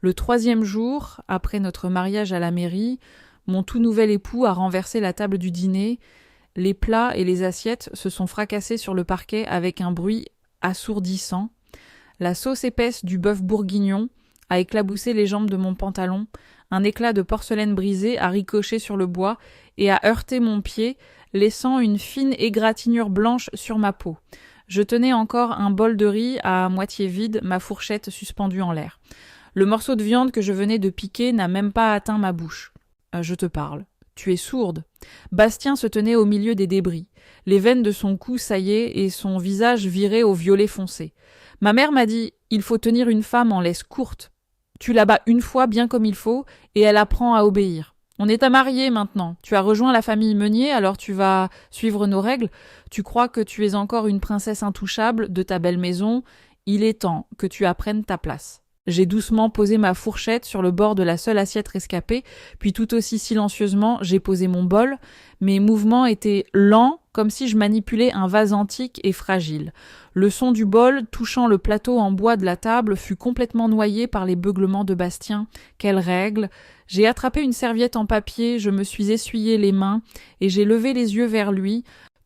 Le 3e jour, après notre mariage à la mairie, mon tout nouvel époux a renversé la table du dîner. Les plats et les assiettes se sont fracassés sur le parquet avec un bruit assourdissant. La sauce épaisse du bœuf bourguignon a éclaboussé les jambes de mon pantalon. Un éclat de porcelaine brisée a ricoché sur le bois et a heurté mon pied, laissant une fine égratignure blanche sur ma peau. Je tenais encore un bol de riz à moitié vide, ma fourchette suspendue en l'air. Le morceau de viande que je venais de piquer n'a même pas atteint ma bouche. Je te parle. Tu es sourde. Bastien se tenait au milieu des débris. Les veines de son cou saillaient et son visage virait au violet foncé. Ma mère m'a dit « Il faut tenir une femme en laisse courte. Tu la bats une fois bien comme il faut et elle apprend à obéir. On est à marier maintenant. Tu as rejoint la famille Meunier, alors tu vas suivre nos règles. Tu crois que tu es encore une princesse intouchable de ta belle maison. Il est temps que tu apprennes ta place. » J'ai doucement posé ma fourchette sur le bord de la seule assiette rescapée, puis tout aussi silencieusement, j'ai posé mon bol. Mes mouvements étaient lents, comme si je manipulais un vase antique et fragile. Le son du bol, touchant le plateau en bois de la table, fut complètement noyé par les beuglements de Bastien. Quelle règle! J'ai attrapé une serviette en papier, je me suis essuyé les mains, et j'ai levé les yeux vers lui.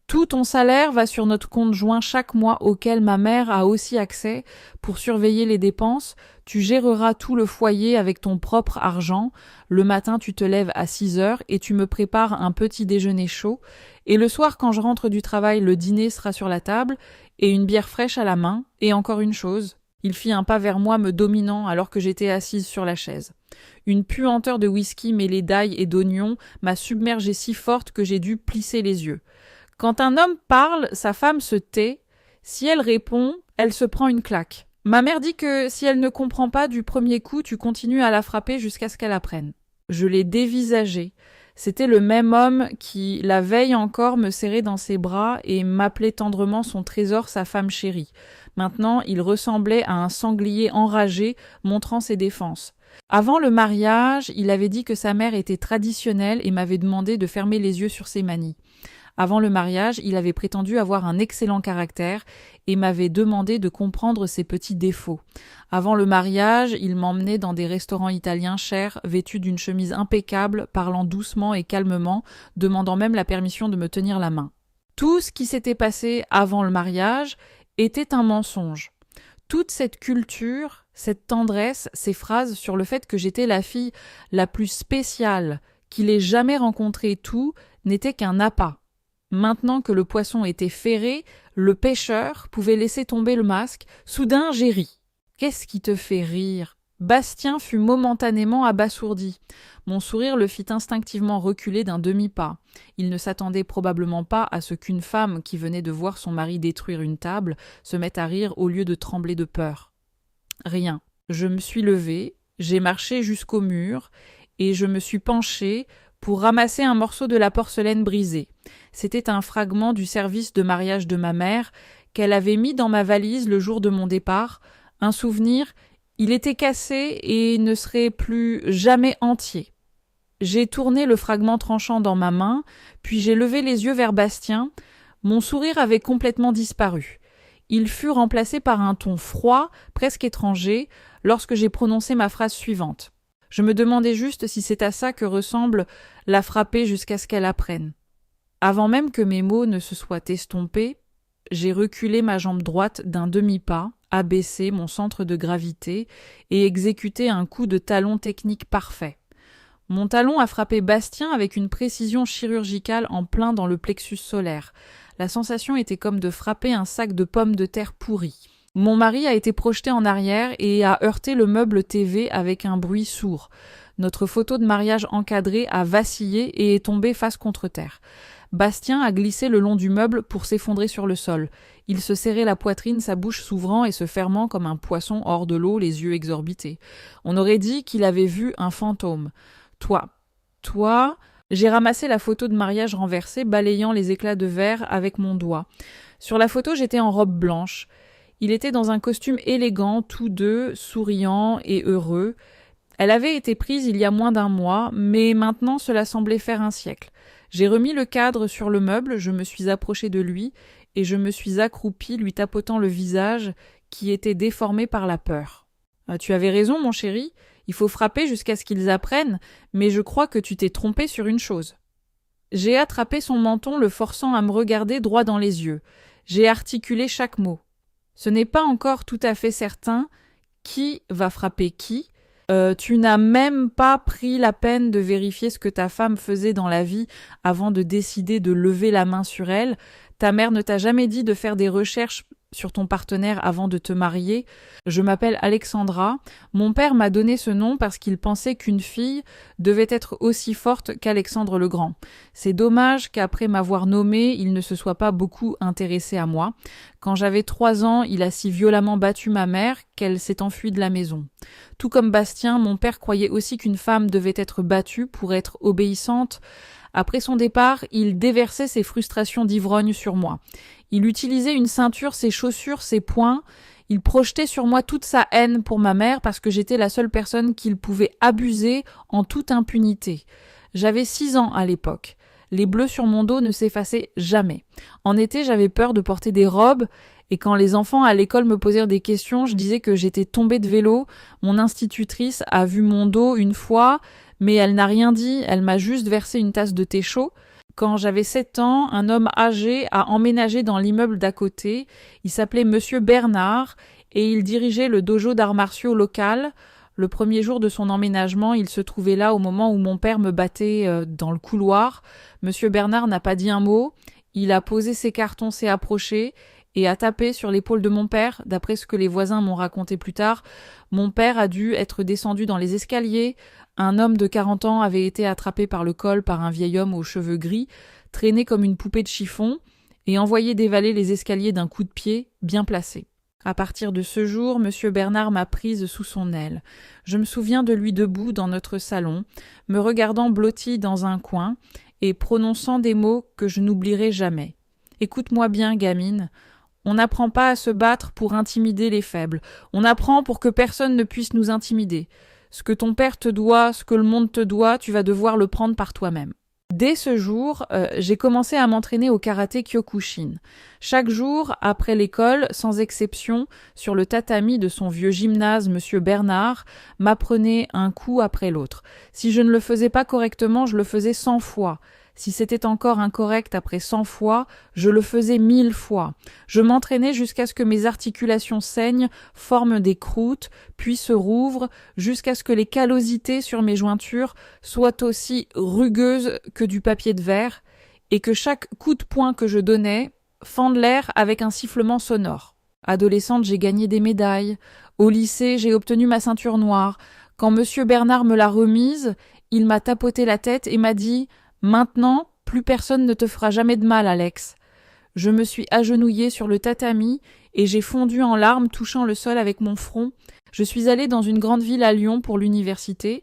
Tout ton salaire va sur notre compte joint chaque mois auquel ma mère a aussi accès pour surveiller les dépenses. Tu géreras tout le foyer avec ton propre argent. Le matin, tu te lèves à 6h et tu me prépares un petit déjeuner chaud. Et le soir, quand je rentre du travail, le dîner sera sur la table et une bière fraîche à la main. Et encore une chose. Il fit un pas vers moi me dominant alors que j'étais assise sur la chaise. Une puanteur de whisky mêlée d'ail et d'oignon m'a submergée si forte que j'ai dû plisser les yeux. Quand un homme parle, sa femme se tait. Si elle répond, elle se prend une claque. Ma mère dit que si elle ne comprend pas du premier coup, tu continues à la frapper jusqu'à ce qu'elle apprenne. Je l'ai dévisagé. C'était le même homme qui, la veille encore, me serrait dans ses bras et m'appelait tendrement son trésor, sa femme chérie. Maintenant, il ressemblait à un sanglier enragé, montrant ses défenses. Avant le mariage, il avait dit que sa mère était traditionnelle et m'avait demandé de fermer les yeux sur ses manies. Avant le mariage, il avait prétendu avoir un excellent caractère et m'avait demandé de comprendre ses petits défauts. Avant le mariage, il m'emmenait dans des restaurants italiens chers, vêtus d'une chemise impeccable, parlant doucement et calmement, demandant même la permission de me tenir la main. Tout ce qui s'était passé avant le mariage était un mensonge. Toute cette culture, cette tendresse, ces phrases sur le fait que j'étais la fille la plus spéciale qu'il ait jamais rencontrée, tout n'était qu'un appât. Maintenant que le poisson était ferré, le pêcheur pouvait laisser tomber le masque. Soudain, j'ai ri. « Qu'est-ce qui te fait rire ?» Bastien fut momentanément abasourdi. Mon sourire le fit instinctivement reculer d'un demi-pas. Il ne s'attendait probablement pas à ce qu'une femme qui venait de voir son mari détruire une table se mette à rire au lieu de trembler de peur. Rien. Je me suis levée, j'ai marché jusqu'au mur et je me suis penchée pour ramasser un morceau de la porcelaine brisée. C'était un fragment du service de mariage de ma mère qu'elle avait mis dans ma valise le jour de mon départ. Un souvenir, il était cassé et ne serait plus jamais entier. J'ai tourné le fragment tranchant dans ma main, puis j'ai levé les yeux vers Bastien. Mon sourire avait complètement disparu. Il fut remplacé par un ton froid, presque étranger, lorsque j'ai prononcé ma phrase suivante. Je me demandais juste si c'est à ça que ressemble la frapper jusqu'à ce qu'elle apprenne. Avant même que mes mots ne se soient estompés, j'ai reculé ma jambe droite d'un demi-pas, abaissé mon centre de gravité et exécuté un coup de talon technique parfait. Mon talon a frappé Bastien avec une précision chirurgicale en plein dans le plexus solaire. La sensation était comme de frapper un sac de pommes de terre pourries. Mon mari a été projeté en arrière et a heurté le meuble TV avec un bruit sourd. Notre photo de mariage encadrée a vacillé et est tombée face contre terre. Bastien a glissé le long du meuble pour s'effondrer sur le sol. Il se serrait la poitrine, sa bouche s'ouvrant et se fermant comme un poisson hors de l'eau, les yeux exorbités. On aurait dit qu'il avait vu un fantôme. Toi, j'ai ramassé la photo de mariage renversée, balayant les éclats de verre avec mon doigt. Sur la photo, j'étais en robe blanche. Il était dans un costume élégant, tous deux, souriants et heureux. Elle avait été prise il y a moins d'un mois, mais maintenant cela semblait faire un siècle. J'ai remis le cadre sur le meuble, je me suis approchée de lui et je me suis accroupie, lui tapotant le visage qui était déformé par la peur. « Tu avais raison, mon chéri, Il faut frapper jusqu'à ce qu'ils apprennent, mais je crois que tu t'es trompé sur une chose. » J'ai attrapé son menton, le forçant à me regarder droit dans les yeux. J'ai articulé chaque mot. Ce n'est pas encore tout à fait certain qui va frapper qui. Tu n'as même pas pris la peine de vérifier ce que ta femme faisait dans la vie avant de décider de lever la main sur elle. Ta mère ne t'a jamais dit de faire des recherches sur ton partenaire avant de te marier. Je m'appelle Alexandra. Mon père m'a donné ce nom parce qu'il pensait qu'une fille devait être aussi forte qu'Alexandre le Grand. C'est dommage qu'après m'avoir nommée, il ne se soit pas beaucoup intéressé à moi. Quand j'avais 3 ans, il a si violemment battu ma mère qu'elle s'est enfuie de la maison. Tout comme Bastien, mon père croyait aussi qu'une femme devait être battue pour être obéissante. Après son départ, il déversait ses frustrations d'ivrogne sur moi. Il utilisait une ceinture, ses chaussures, ses poings. Il projetait sur moi toute sa haine pour ma mère parce que j'étais la seule personne qu'il pouvait abuser en toute impunité. J'avais 6 ans à l'époque. Les bleus sur mon dos ne s'effaçaient jamais. En été, j'avais peur de porter des robes et quand les enfants à l'école me posèrent des questions, je disais que j'étais tombée de vélo. Mon institutrice a vu mon dos une fois, mais elle n'a rien dit, elle m'a juste versé une tasse de thé chaud. Quand j'avais 7 ans, un homme âgé a emménagé dans l'immeuble d'à côté. Il s'appelait Monsieur Bernard et il dirigeait le dojo d'arts martiaux local. Le premier jour de son emménagement, il se trouvait là au moment où mon père me battait dans le couloir. Monsieur Bernard n'a pas dit un mot. Il a posé ses cartons, s'est approché et a tapé sur l'épaule de mon père. D'après ce que les voisins m'ont raconté plus tard, mon père a dû être descendu dans les escaliers. Un homme de 40 ans avait été attrapé par le col par un vieil homme aux cheveux gris, traîné comme une poupée de chiffon, et envoyé dévaler les escaliers d'un coup de pied bien placé. À partir de ce jour, Monsieur Bernard m'a prise sous son aile. Je me souviens de lui debout dans notre salon, me regardant blotti dans un coin et prononçant des mots que je n'oublierai jamais. « Écoute-moi bien, gamine. On n'apprend pas à se battre pour intimider les faibles. On apprend pour que personne ne puisse nous intimider. Ce que ton père te doit, ce que le monde te doit, tu vas devoir le prendre par toi-même. » Dès ce jour, j'ai commencé à m'entraîner au karaté Kyokushin. Chaque jour, après l'école, sans exception, sur le tatami de son vieux gymnase, Monsieur Bernard m'apprenait un coup après l'autre. Si je ne le faisais pas correctement, je le faisais 100 fois. Si c'était encore incorrect après 100 fois, je le faisais 1000 fois. Je m'entraînais jusqu'à ce que mes articulations saignent, forment des croûtes, puis se rouvrent, jusqu'à ce que les callosités sur mes jointures soient aussi rugueuses que du papier de verre, et que chaque coup de poing que je donnais fende l'air avec un sifflement sonore. Adolescente, j'ai gagné des médailles. Au lycée, j'ai obtenu ma ceinture noire. Quand Monsieur Bernard me l'a remise, il m'a tapoté la tête et m'a dit « Maintenant, plus personne ne te fera jamais de mal, Alex. » Je me suis agenouillée sur le tatami et j'ai fondu en larmes, touchant le sol avec mon front. Je suis allée dans une grande ville à Lyon pour l'université.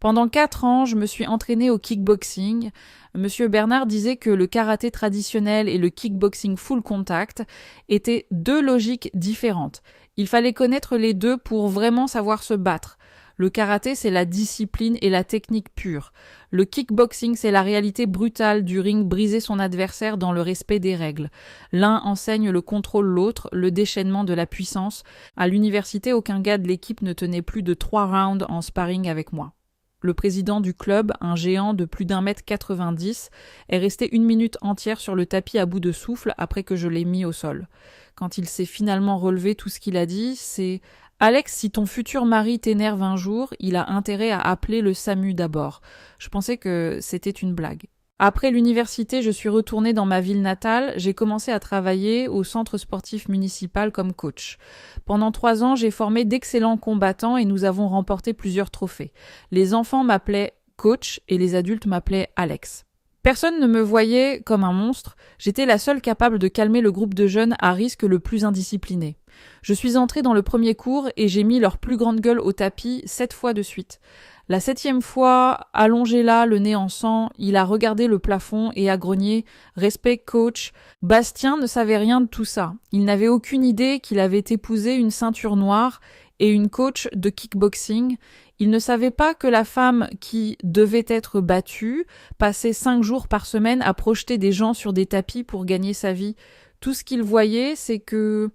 Pendant 4 ans, je me suis entraînée au kickboxing. Monsieur Bernard disait que le karaté traditionnel et le kickboxing full contact étaient 2 logiques différentes. Il fallait connaître les deux pour vraiment savoir se battre. Le karaté, c'est la discipline et la technique pure. Le kickboxing, c'est la réalité brutale du ring, briser son adversaire dans le respect des règles. L'un enseigne le contrôle, l'autre, le déchaînement de la puissance. À l'université, aucun gars de l'équipe ne tenait plus de 3 rounds en sparring avec moi. Le président du club, un géant de plus d'1,90 m, est resté 1 minute entière sur le tapis à bout de souffle après que je l'ai mis au sol. Quand il s'est finalement relevé, tout ce qu'il a dit, c'est « Alex, si ton futur mari t'énerve un jour, il a intérêt à appeler le SAMU d'abord. » Je pensais que c'était une blague. Après l'université, je suis retournée dans ma ville natale. J'ai commencé à travailler au centre sportif municipal comme coach. Pendant 3 ans, j'ai formé d'excellents combattants et nous avons remporté plusieurs trophées. Les enfants m'appelaient coach et les adultes m'appelaient Alex. Personne ne me voyait comme un monstre. J'étais la seule capable de calmer le groupe de jeunes à risque le plus indiscipliné. Je suis entrée dans le premier cours et j'ai mis leur plus grande gueule au tapis 7 fois de suite. La 7e fois, allongé là, le nez en sang, il a regardé le plafond et a grogné « Respect, coach ». Bastien ne savait rien de tout ça. Il n'avait aucune idée qu'il avait épousé une ceinture noire et une coach de kickboxing. Il ne savait pas que la femme qui devait être battue passait 5 jours par semaine à projeter des gens sur des tapis pour gagner sa vie. Tout ce qu'il voyait, c'est que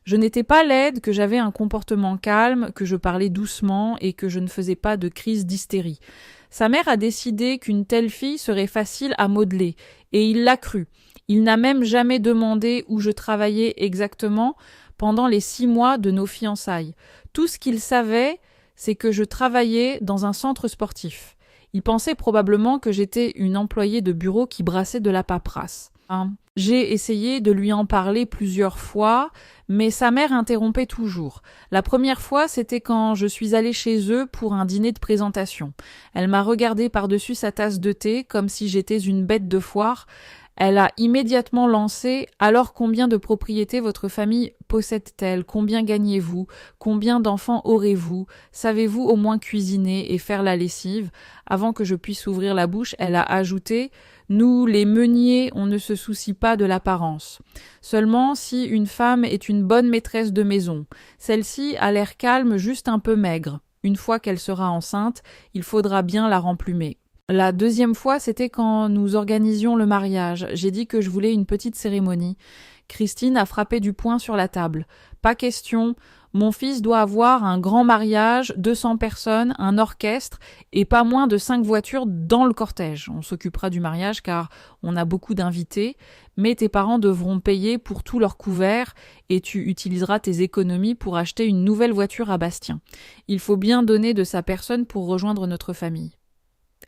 Je n'étais pas laide, que j'avais un comportement calme, que je parlais doucement et que je ne faisais pas de crise d'hystérie. Sa mère a décidé qu'une telle fille serait facile à modeler, et il l'a cru. Il n'a même jamais demandé où je travaillais exactement pendant les 6 mois de nos fiançailles. Tout ce qu'il savait, c'est que je travaillais dans un centre sportif. Il pensait probablement que j'étais une employée de bureau qui brassait de la paperasse. J'ai essayé de lui en parler plusieurs fois, mais sa mère interrompait toujours. La première fois, c'était quand je suis allée chez eux pour un dîner de présentation. Elle m'a regardé par-dessus sa tasse de thé, comme si j'étais une bête de foire. Elle a immédiatement lancé « Alors combien de propriétés votre famille possède-t-elle? Combien gagnez-vous? Combien d'enfants aurez-vous? Savez-vous au moins cuisiner et faire la lessive ?» Avant que je puisse ouvrir la bouche, elle a ajouté « Nous, les meuniers, on ne se soucie pas de l'apparence. Seulement si une femme est une bonne maîtresse de maison. Celle-ci a l'air calme, juste un peu maigre. Une fois qu'elle sera enceinte, il faudra bien la remplumer. » La deuxième fois, c'était quand nous organisions le mariage. J'ai dit que je voulais une petite cérémonie. Christine a frappé du poing sur la table. Pas question. Mon fils doit avoir un grand mariage, 200 personnes, un orchestre et pas moins de 5 voitures dans le cortège. On s'occupera du mariage car on a beaucoup d'invités, mais tes parents devront payer pour tout leur couvert et tu utiliseras tes économies pour acheter une nouvelle voiture à Bastien. Il faut bien donner de sa personne pour rejoindre notre famille.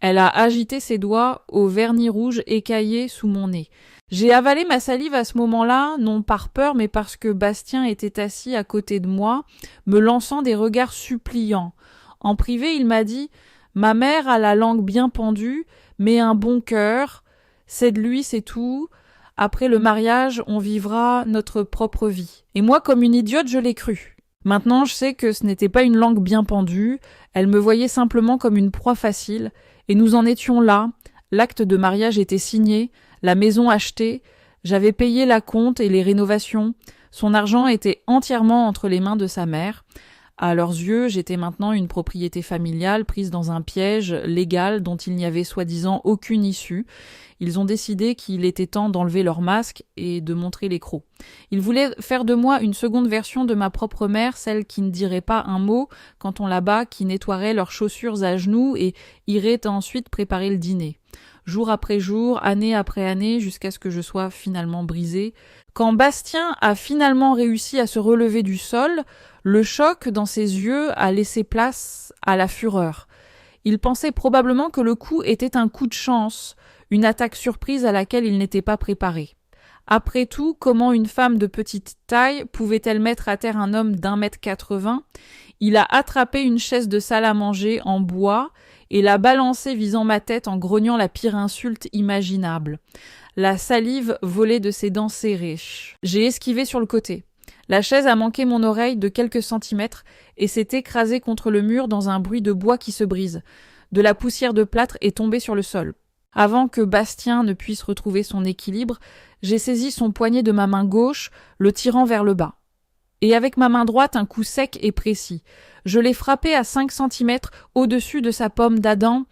Elle a agité ses doigts au vernis rouge écaillé sous mon nez. J'ai avalé ma salive à ce moment-là, non par peur, mais parce que Bastien était assis à côté de moi, me lançant des regards suppliants. En privé, il m'a dit « Ma mère a la langue bien pendue, mais un bon cœur. C'est de lui, c'est tout. Après le mariage, on vivra notre propre vie. » Et moi, comme une idiote, je l'ai cru. Maintenant, je sais que ce n'était pas une langue bien pendue, elle me voyait simplement comme une proie facile, et nous en étions là. L'acte de mariage était signé, la maison achetée, j'avais payé la compte et les rénovations, son argent était entièrement entre les mains de sa mère. À leurs yeux, j'étais maintenant une propriété familiale prise dans un piège légal dont il n'y avait soi-disant aucune issue. Ils ont décidé qu'il était temps d'enlever leur masque et de montrer les crocs. Ils voulaient faire de moi une seconde version de ma propre mère, celle qui ne dirait pas un mot quand on la bat, qui nettoierait leurs chaussures à genoux et irait ensuite préparer le dîner. Jour après jour, année après année, jusqu'à ce que je sois finalement brisée. Quand Bastien a finalement réussi à se relever du sol, le choc dans ses yeux a laissé place à la fureur. Il pensait probablement que le coup était un coup de chance, une attaque surprise à laquelle il n'était pas préparé. Après tout, comment une femme de petite taille pouvait-elle mettre à terre un homme d'1,80 m? Il a attrapé une chaise de salle à manger en bois et l'a balancée visant ma tête en grognant la pire insulte imaginable. La salive volait de ses dents serrées. J'ai esquivé sur le côté. La chaise a manqué mon oreille de quelques centimètres et s'est écrasée contre le mur dans un bruit de bois qui se brise. De la poussière de plâtre est tombée sur le sol. Avant que Bastien ne puisse retrouver son équilibre, j'ai saisi son poignet de ma main gauche, le tirant vers le bas. Et avec ma main droite, un coup sec et précis. Je l'ai frappé à 5 centimètres au-dessus de sa pomme d'Adam,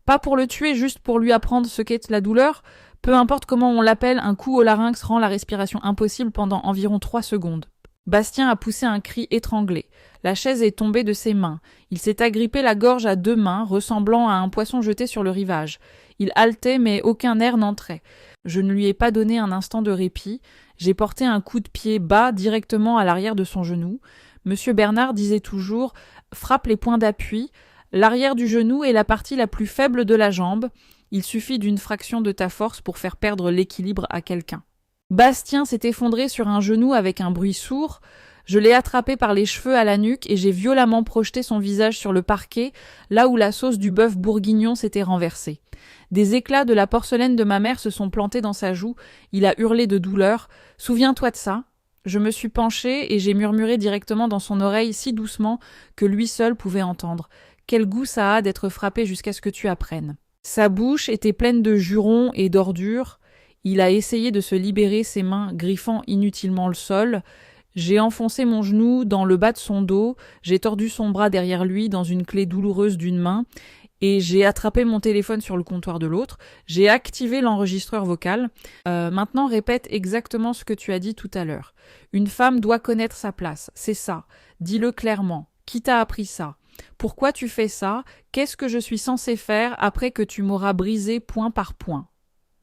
pas pour le tuer, juste pour lui apprendre ce qu'est la douleur. Peu importe comment on l'appelle, un coup au larynx rend la respiration impossible pendant environ 3 secondes. Bastien a poussé un cri étranglé. La chaise est tombée de ses mains. Il s'est agrippé la gorge à 2 mains, ressemblant à un poisson jeté sur le rivage. Il haletait, mais aucun air n'entrait. Je ne lui ai pas donné un instant de répit. J'ai porté un coup de pied bas directement à l'arrière de son genou. Monsieur Bernard disait toujours « Frappe les points d'appui. L'arrière du genou est la partie la plus faible de la jambe. Il suffit d'une fraction de ta force pour faire perdre l'équilibre à quelqu'un. » Bastien s'est effondré sur un genou avec un bruit sourd. Je l'ai attrapé par les cheveux à la nuque et j'ai violemment projeté son visage sur le parquet, là où la sauce du bœuf bourguignon s'était renversée. Des éclats de la porcelaine de ma mère se sont plantés dans sa joue. Il a hurlé de douleur. « Souviens-toi de ça !» Je me suis penchée et j'ai murmuré directement dans son oreille si doucement que lui seul pouvait entendre. « Quel goût ça a d'être frappé jusqu'à ce que tu apprennes !» Sa bouche était pleine de jurons et d'ordures. Il a essayé de se libérer, ses mains griffant inutilement le sol. J'ai enfoncé mon genou dans le bas de son dos, j'ai tordu son bras derrière lui dans une clé douloureuse d'une main. Et j'ai attrapé mon téléphone sur le comptoir de l'autre, j'ai activé l'enregistreur vocal. Maintenant, répète exactement ce que tu as dit tout à l'heure. Une femme doit connaître sa place, c'est ça. Dis-le clairement. Qui t'a appris ça? Pourquoi tu fais ça? Qu'est-ce que je suis censé faire après que tu m'auras brisé point par point?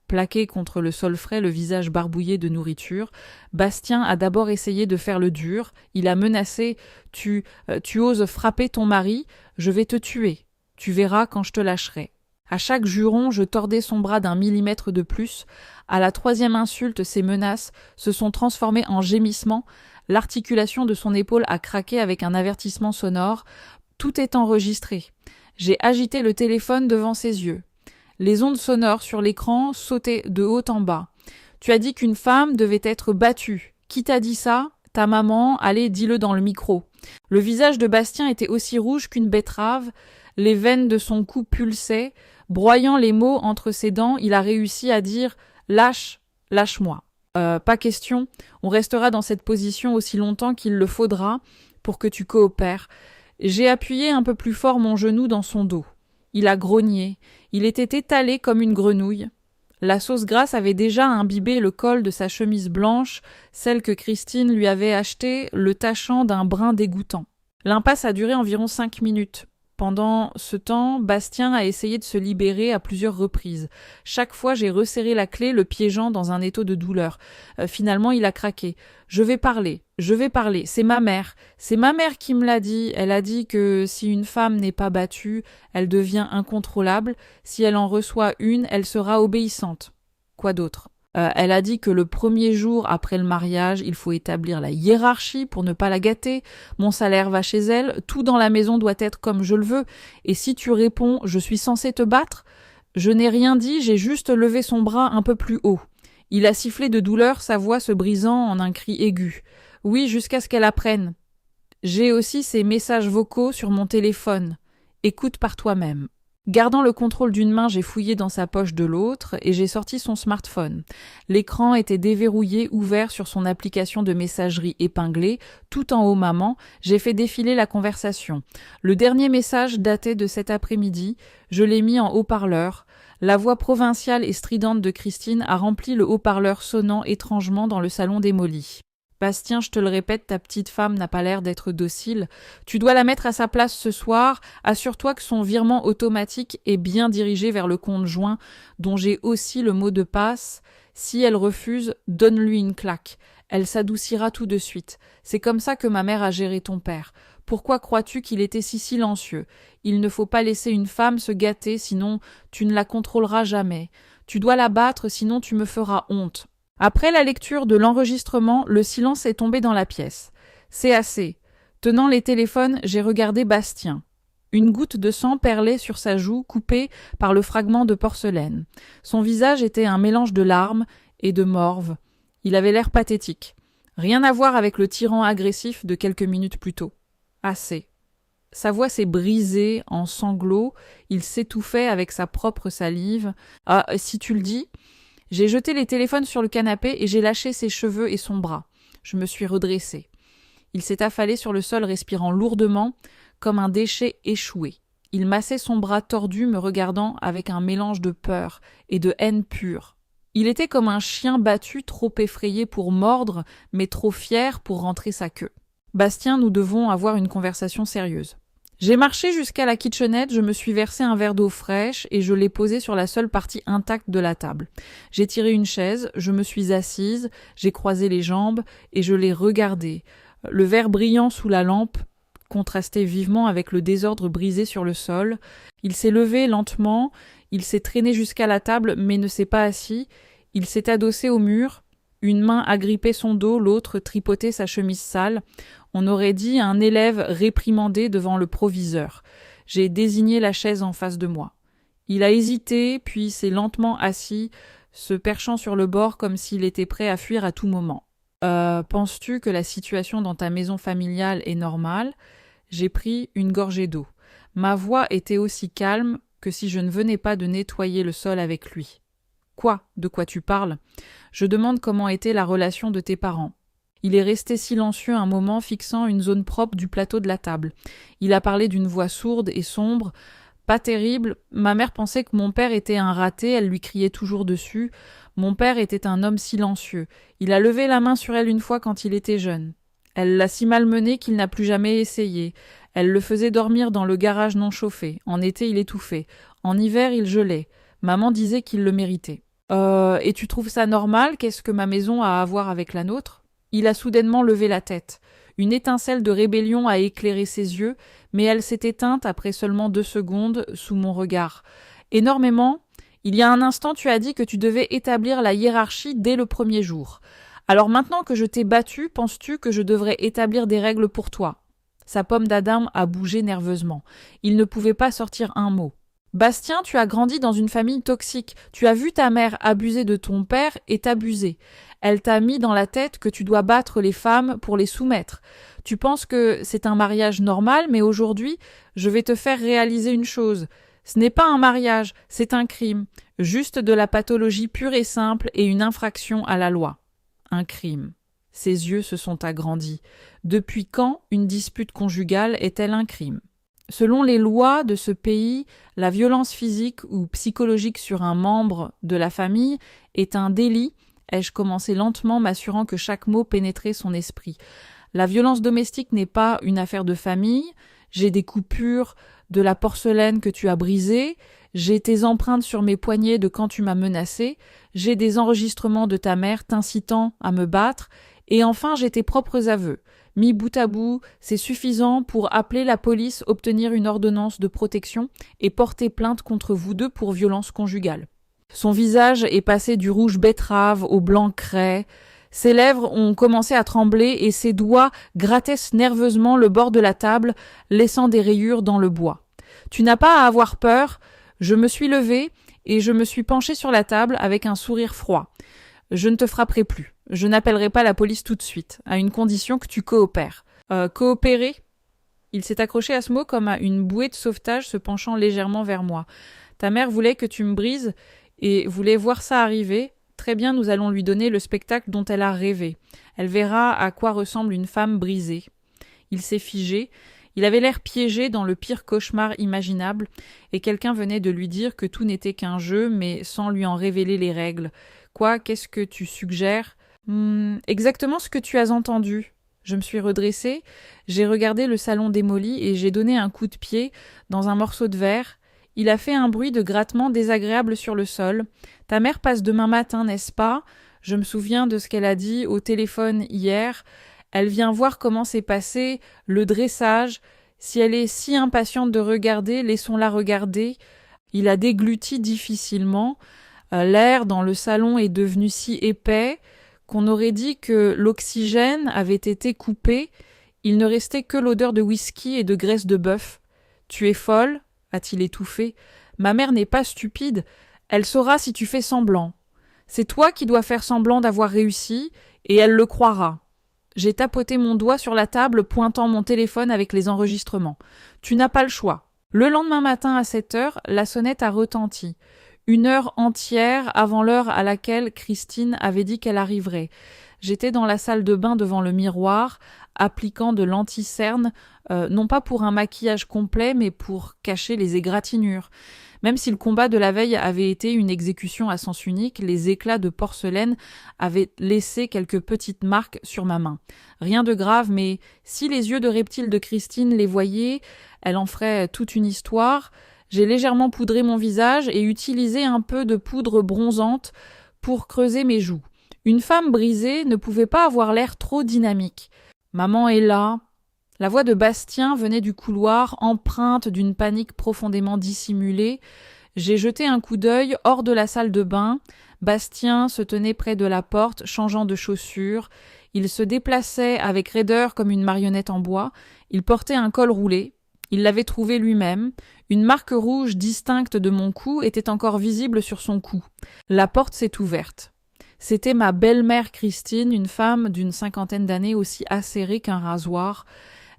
Plaqué contre le sol frais, le visage barbouillé de nourriture, Bastien a d'abord essayé de faire le dur. Il a menacé « Tu oses frapper ton mari, je vais te tuer. Tu verras quand je te lâcherai. » À chaque juron, je tordais son bras d'1 millimètre de plus. À la 3e insulte, ses menaces se sont transformées en gémissements. L'articulation de son épaule a craqué avec un avertissement sonore. Tout est enregistré. J'ai agité le téléphone devant ses yeux. Les ondes sonores sur l'écran sautaient de haut en bas. Tu as dit qu'une femme devait être battue. Qui t'a dit ça? Ta maman, allez, dis-le dans le micro. Le visage de Bastien était aussi rouge qu'une betterave. Les veines de son cou pulsaient. Broyant les mots entre ses dents, il a réussi à dire « Lâche-moi ». Pas question, on restera dans cette position aussi longtemps qu'il le faudra pour que tu coopères. J'ai appuyé un peu plus fort mon genou dans son dos. Il a grogné. Il était étalé comme une grenouille. La sauce grasse avait déjà imbibé le col de sa chemise blanche, celle que Christine lui avait achetée, le tachant d'un brin dégoûtant. L'impasse a duré environ 5 minutes. Pendant ce temps, Bastien a essayé de se libérer à plusieurs reprises. Chaque fois, j'ai resserré la clé, le piégeant dans un étau de douleur. Finalement, il a craqué. Je vais parler. C'est ma mère. C'est ma mère qui me l'a dit. Elle a dit que si une femme n'est pas battue, elle devient incontrôlable. Si elle en reçoit une, elle sera obéissante. Quoi d'autre? Elle a dit que le premier jour après le mariage, il faut établir la hiérarchie pour ne pas la gâter. Mon salaire va chez elle, tout dans la maison doit être comme je le veux. Et si tu réponds « je suis censée te battre », je n'ai rien dit, j'ai juste levé son bras un peu plus haut. Il a sifflé de douleur, sa voix se brisant en un cri aigu. Oui, jusqu'à ce qu'elle apprenne. J'ai aussi ses messages vocaux sur mon téléphone. Écoute par toi-même. Gardant le contrôle d'une main, j'ai fouillé dans sa poche de l'autre et j'ai sorti son smartphone. L'écran était déverrouillé, ouvert sur son application de messagerie épinglée. Tout en haut maman, j'ai fait défiler la conversation. Le dernier message datait de cet après-midi. Je l'ai mis en haut-parleur. La voix provinciale et stridente de Christine a rempli le haut-parleur sonnant étrangement dans le salon démoli. Bastien, je te le répète, ta petite femme n'a pas l'air d'être docile. Tu dois la mettre à sa place ce soir. Assure-toi que son virement automatique est bien dirigé vers le compte joint, dont j'ai aussi le mot de passe. Si elle refuse, donne-lui une claque. Elle s'adoucira tout de suite. C'est comme ça que ma mère a géré ton père. Pourquoi crois-tu qu'il était si silencieux? Il ne faut pas laisser une femme se gâter, sinon tu ne la contrôleras jamais. Tu dois la battre, sinon tu me feras honte. Après la lecture de l'enregistrement, le silence est tombé dans la pièce. C'est assez. Tenant les téléphones, j'ai regardé Bastien. Une goutte de sang perlait sur sa joue, coupée par le fragment de porcelaine. Son visage était un mélange de larmes et de morve. Il avait l'air pathétique. Rien à voir avec le tyran agressif de quelques minutes plus tôt. Assez. Sa voix s'est brisée en sanglots, il s'étouffait avec sa propre salive. Ah, si tu le dis... J'ai jeté les téléphones sur le canapé et j'ai lâché ses cheveux et son bras. Je me suis redressée. Il s'est affalé sur le sol respirant lourdement, comme un déchet échoué. Il massait son bras tordu me regardant avec un mélange de peur et de haine pure. Il était comme un chien battu trop effrayé pour mordre, mais trop fier pour rentrer sa queue. Bastien, nous devons avoir une conversation sérieuse. J'ai marché jusqu'à la kitchenette, je me suis versé un verre d'eau fraîche et je l'ai posé sur la seule partie intacte de la table. J'ai tiré une chaise, je me suis assise, j'ai croisé les jambes et je l'ai regardé. Le verre brillant sous la lampe contrastait vivement avec le désordre brisé sur le sol. Il s'est levé lentement, il s'est traîné jusqu'à la table mais ne s'est pas assis. Il s'est adossé au mur. Une main agrippait son dos, l'autre tripotait sa chemise sale. On aurait dit un élève réprimandé devant le proviseur. J'ai désigné la chaise en face de moi. Il a hésité, puis s'est lentement assis, se perchant sur le bord comme s'il était prêt à fuir à tout moment. Penses-tu que la situation dans ta maison familiale est normale? J'ai pris une gorgée d'eau. Ma voix était aussi calme que si je ne venais pas de nettoyer le sol avec lui. Quoi? De quoi tu parles? Je demande comment était la relation de tes parents. Il est resté silencieux un moment, fixant une zone propre du plateau de la table. Il a parlé d'une voix sourde et sombre. Pas terrible, ma mère pensait que mon père était un raté, elle lui criait toujours dessus. Mon père était un homme silencieux. Il a levé la main sur elle une fois quand il était jeune. Elle l'a si malmené qu'il n'a plus jamais essayé. Elle le faisait dormir dans le garage non chauffé. En été, il étouffait. En hiver, il gelait. Maman disait qu'il le méritait. Et tu trouves ça normal? Qu'est-ce que ma maison a à voir avec la nôtre? Il a soudainement levé la tête. Une étincelle de rébellion a éclairé ses yeux, mais elle s'est éteinte après seulement 2 secondes sous mon regard. Énormément. Il y a un instant, tu as dit que tu devais établir la hiérarchie dès le premier jour. Alors maintenant que je t'ai battu, penses-tu que je devrais établir des règles pour toi? Sa pomme d'Adam a bougé nerveusement. Il ne pouvait pas sortir un mot. Bastien, tu as grandi dans une famille toxique. Tu as vu ta mère abuser de ton père et t'abuser. Elle t'a mis dans la tête que tu dois battre les femmes pour les soumettre. Tu penses que c'est un mariage normal, mais aujourd'hui, je vais te faire réaliser une chose. Ce n'est pas un mariage, c'est un crime. Juste de la pathologie pure et simple et une infraction à la loi. Un crime. Ses yeux se sont agrandis. Depuis quand une dispute conjugale est-elle un crime? Selon les lois de ce pays, la violence physique ou psychologique sur un membre de la famille est un délit. Ai-je commencé lentement, m'assurant que chaque mot pénétrait son esprit. La violence domestique n'est pas une affaire de famille. J'ai des coupures de la porcelaine que tu as brisée. J'ai tes empreintes sur mes poignets de quand tu m'as menacé. J'ai des enregistrements de ta mère t'incitant à me battre. Et enfin, j'ai tes propres aveux. Mis bout à bout, c'est suffisant pour appeler la police, obtenir une ordonnance de protection et porter plainte contre vous deux pour violence conjugale. Son visage est passé du rouge betterave au blanc craie. Ses lèvres ont commencé à trembler et ses doigts grattaient nerveusement le bord de la table, laissant des rayures dans le bois. Tu n'as pas à avoir peur. Je me suis levée et je me suis penchée sur la table avec un sourire froid. Je ne te frapperai plus. Je n'appellerai pas la police tout de suite, à une condition que tu coopères. Coopérer? Il s'est accroché à ce mot comme à une bouée de sauvetage se penchant légèrement vers moi. Ta mère voulait que tu me brises et voulait voir ça arriver. Très bien, nous allons lui donner le spectacle dont elle a rêvé. Elle verra à quoi ressemble une femme brisée. Il s'est figé. Il avait l'air piégé dans le pire cauchemar imaginable, et quelqu'un venait de lui dire que tout n'était qu'un jeu, mais sans lui en révéler les règles. Quoi, qu'est-ce que tu suggères? Exactement ce que tu as entendu. Je me suis redressée, j'ai regardé le salon démoli et j'ai donné un coup de pied dans un morceau de verre. Il a fait un bruit de grattement désagréable sur le sol. Ta mère passe demain matin, n'est-ce pas? Je me souviens de ce qu'elle a dit au téléphone hier. Elle vient voir comment s'est passé le dressage. Si elle est si impatiente de regarder, laissons-la regarder. Il a dégluti difficilement. L'air dans le salon est devenu si épais qu'on aurait dit que l'oxygène avait été coupé. Il ne restait que l'odeur de whisky et de graisse de bœuf. « Tu es folle ?» a-t-il étouffé. « Ma mère n'est pas stupide. Elle saura si tu fais semblant. C'est toi qui dois faire semblant d'avoir réussi, et elle le croira. » J'ai tapoté mon doigt sur la table, pointant mon téléphone avec les enregistrements. « Tu n'as pas le choix. » Le lendemain matin à 7h, la sonnette a retenti. 1 heure entière avant l'heure à laquelle Christine avait dit qu'elle arriverait. J'étais dans la salle de bain devant le miroir, appliquant de l'anti-cerne, non pas pour un maquillage complet, mais pour cacher les égratignures. Même si le combat de la veille avait été une exécution à sens unique, les éclats de porcelaine avaient laissé quelques petites marques sur ma main. Rien de grave, mais si les yeux de reptile de Christine les voyaient, elle en ferait toute une histoire. J'ai légèrement poudré mon visage et utilisé un peu de poudre bronzante pour creuser mes joues. Une femme brisée ne pouvait pas avoir l'air trop dynamique. Maman est là. La voix de Bastien venait du couloir, empreinte d'une panique profondément dissimulée. J'ai jeté un coup d'œil hors de la salle de bain. Bastien se tenait près de la porte, changeant de chaussures. Il se déplaçait avec raideur comme une marionnette en bois. Il portait un col roulé. Il l'avait trouvé lui-même. Une marque rouge distincte de mon cou était encore visible sur son cou. La porte s'est ouverte. C'était ma belle-mère Christine, une femme d'une 50aine d'années aussi acérée qu'un rasoir.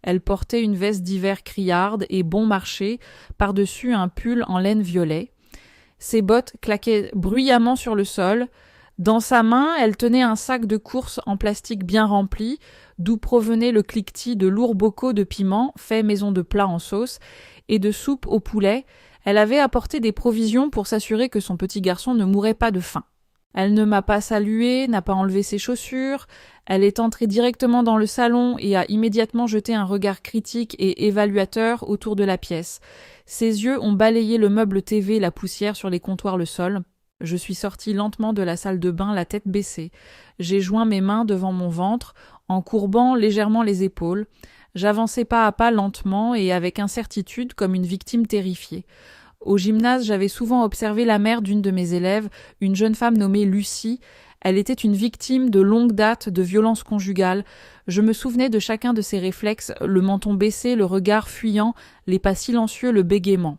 Elle portait une veste d'hiver criarde et bon marché, par-dessus un pull en laine violet. Ses bottes claquaient bruyamment sur le sol. Dans sa main, elle tenait un sac de course en plastique bien rempli, d'où provenait le cliquetis de lourds bocaux de piment, faits maison de plat en sauce, et de soupe au poulet. Elle avait apporté des provisions pour s'assurer que son petit garçon ne mourait pas de faim. Elle ne m'a pas salué, n'a pas enlevé ses chaussures, elle est entrée directement dans le salon et a immédiatement jeté un regard critique et évaluateur autour de la pièce. Ses yeux ont balayé le meuble TV, la poussière sur les comptoirs, le sol. Je suis sortie lentement de la salle de bain, la tête baissée. J'ai joint mes mains devant mon ventre, en courbant légèrement les épaules. J'avançais pas à pas lentement et avec incertitude comme une victime terrifiée. Au gymnase, j'avais souvent observé la mère d'une de mes élèves, une jeune femme nommée Lucie. Elle était une victime de longue date de violences conjugales. Je me souvenais de chacun de ses réflexes, le menton baissé, le regard fuyant, les pas silencieux, le bégaiement.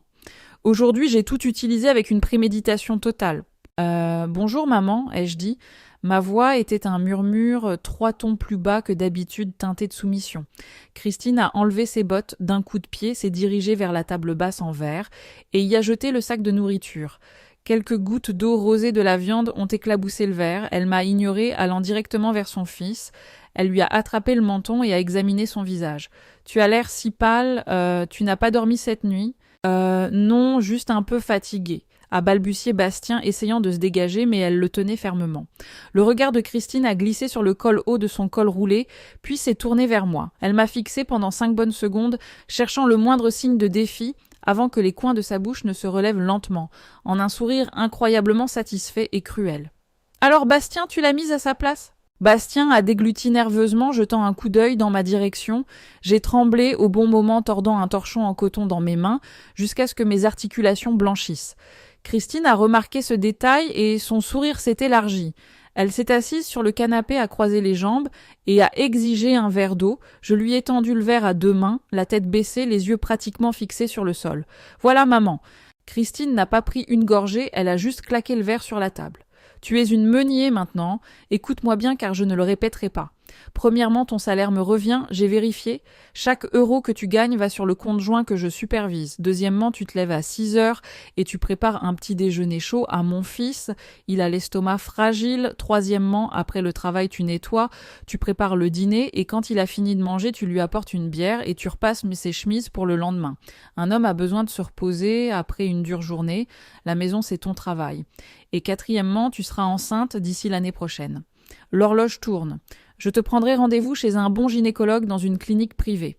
Aujourd'hui, j'ai tout utilisé avec une préméditation totale. Bonjour maman, ai-je dit. Ma voix était un murmure 3 tons plus bas que d'habitude teinté de soumission. Christine a enlevé ses bottes d'un coup de pied, s'est dirigée vers la table basse en verre et y a jeté le sac de nourriture. Quelques gouttes d'eau rosée de la viande ont éclaboussé le verre. Elle m'a ignoré, allant directement vers son fils. Elle lui a attrapé le menton et a examiné son visage. « Tu as l'air si pâle, tu n'as pas dormi cette nuit ?»« Non, juste un peu fatiguée. » a balbutié Bastien, essayant de se dégager, mais elle le tenait fermement. Le regard de Christine a glissé sur le col haut de son col roulé, puis s'est tourné vers moi. Elle m'a fixé pendant 5 bonnes secondes, cherchant le moindre signe de défi, avant que les coins de sa bouche ne se relèvent lentement, en un sourire incroyablement satisfait et cruel. « Alors Bastien, tu l'as mise à sa place ?» Bastien a dégluti nerveusement, jetant un coup d'œil dans ma direction. J'ai tremblé au bon moment, tordant un torchon en coton dans mes mains, jusqu'à ce que mes articulations blanchissent. Christine a remarqué ce détail et son sourire s'est élargi. Elle s'est assise sur le canapé à croiser les jambes et a exigé un verre d'eau. Je lui ai tendu le verre à 2 mains, la tête baissée, les yeux pratiquement fixés sur le sol. « Voilà maman. » Christine n'a pas pris une gorgée, elle a juste claqué le verre sur la table. « Tu es une meunier maintenant. Écoute-moi bien car je ne le répéterai pas. Premièrement, ton salaire me revient, j'ai vérifié. Chaque euro que tu gagnes va sur le compte joint que je supervise. Deuxièmement, tu te lèves à 6 heures et tu prépares un petit déjeuner chaud à mon fils. Il a l'estomac fragile. Troisièmement, après le travail, tu nettoies, tu prépares le dîner et quand il a fini de manger, tu lui apportes une bière et tu repasses ses chemises pour le lendemain. Un homme a besoin de se reposer après une dure journée. La maison, c'est ton travail. Et quatrièmement, tu seras enceinte d'ici l'année prochaine. L'horloge tourne. Je te prendrai rendez-vous chez un bon gynécologue dans une clinique privée.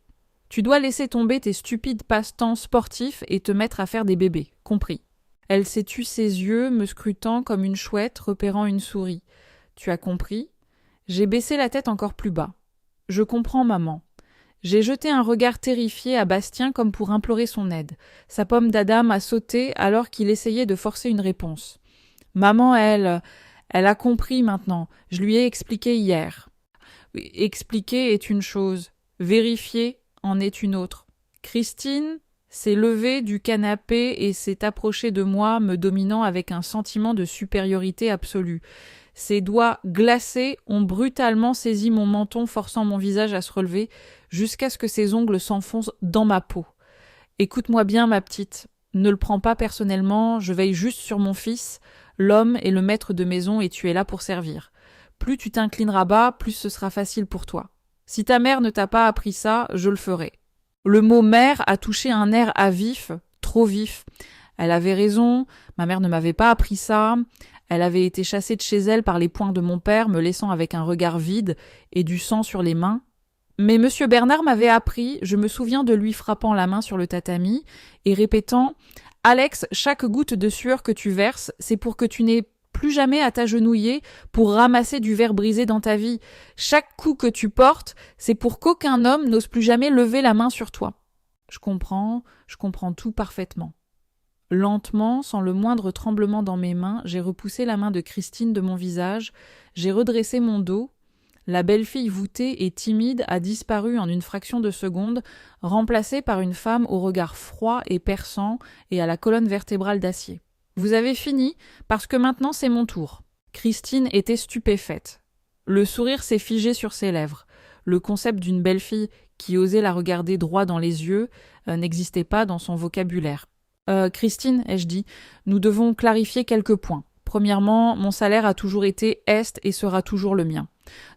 Tu dois laisser tomber tes stupides passe-temps sportifs et te mettre à faire des bébés. Compris. Elle s'est tue ses yeux, me scrutant comme une chouette repérant une souris. Tu as compris ? J'ai baissé la tête encore plus bas. Je comprends, maman. J'ai jeté un regard terrifié à Bastien comme pour implorer son aide. Sa pomme d'Adam a sauté alors qu'il essayait de forcer une réponse. Maman, elle a compris maintenant. Je lui ai expliqué hier. Expliquer est une chose, vérifier en est une autre. Christine s'est levée du canapé et s'est approchée de moi, me dominant avec un sentiment de supériorité absolue. Ses doigts glacés ont brutalement saisi mon menton, forçant mon visage à se relever, jusqu'à ce que ses ongles s'enfoncent dans ma peau. Écoute-moi bien, ma petite. Ne le prends pas personnellement, je veille juste sur mon fils. L'homme est le maître de maison et tu es là pour servir. Plus tu t'inclineras bas, plus ce sera facile pour toi. Si ta mère ne t'a pas appris ça, je le ferai. Le mot mère a touché un air à vif, trop vif. Elle avait raison, ma mère ne m'avait pas appris ça. Elle avait été chassée de chez elle par les poings de mon père, me laissant avec un regard vide et du sang sur les mains. Mais Monsieur Bernard m'avait appris, je me souviens de lui frappant la main sur le tatami et répétant « Alex, chaque goutte de sueur que tu verses, c'est pour que tu n'aies plus jamais à t'agenouiller pour ramasser du verre brisé dans ta vie. Chaque coup que tu portes, c'est pour qu'aucun homme n'ose plus jamais lever la main sur toi. » Je comprends tout parfaitement. Lentement, sans le moindre tremblement dans mes mains, j'ai repoussé la main de Christine de mon visage, j'ai redressé mon dos. La belle fille voûtée et timide a disparu en une fraction de seconde, remplacée par une femme au regard froid et perçant et à la colonne vertébrale d'acier. Vous avez fini, parce que maintenant c'est mon tour. Christine était stupéfaite. Le sourire s'est figé sur ses lèvres. Le concept d'une belle fille qui osait la regarder droit dans les yeux n'existait pas dans son vocabulaire. Christine, ai-je dit, nous devons clarifier quelques points. Premièrement, mon salaire a toujours été est et sera toujours le mien.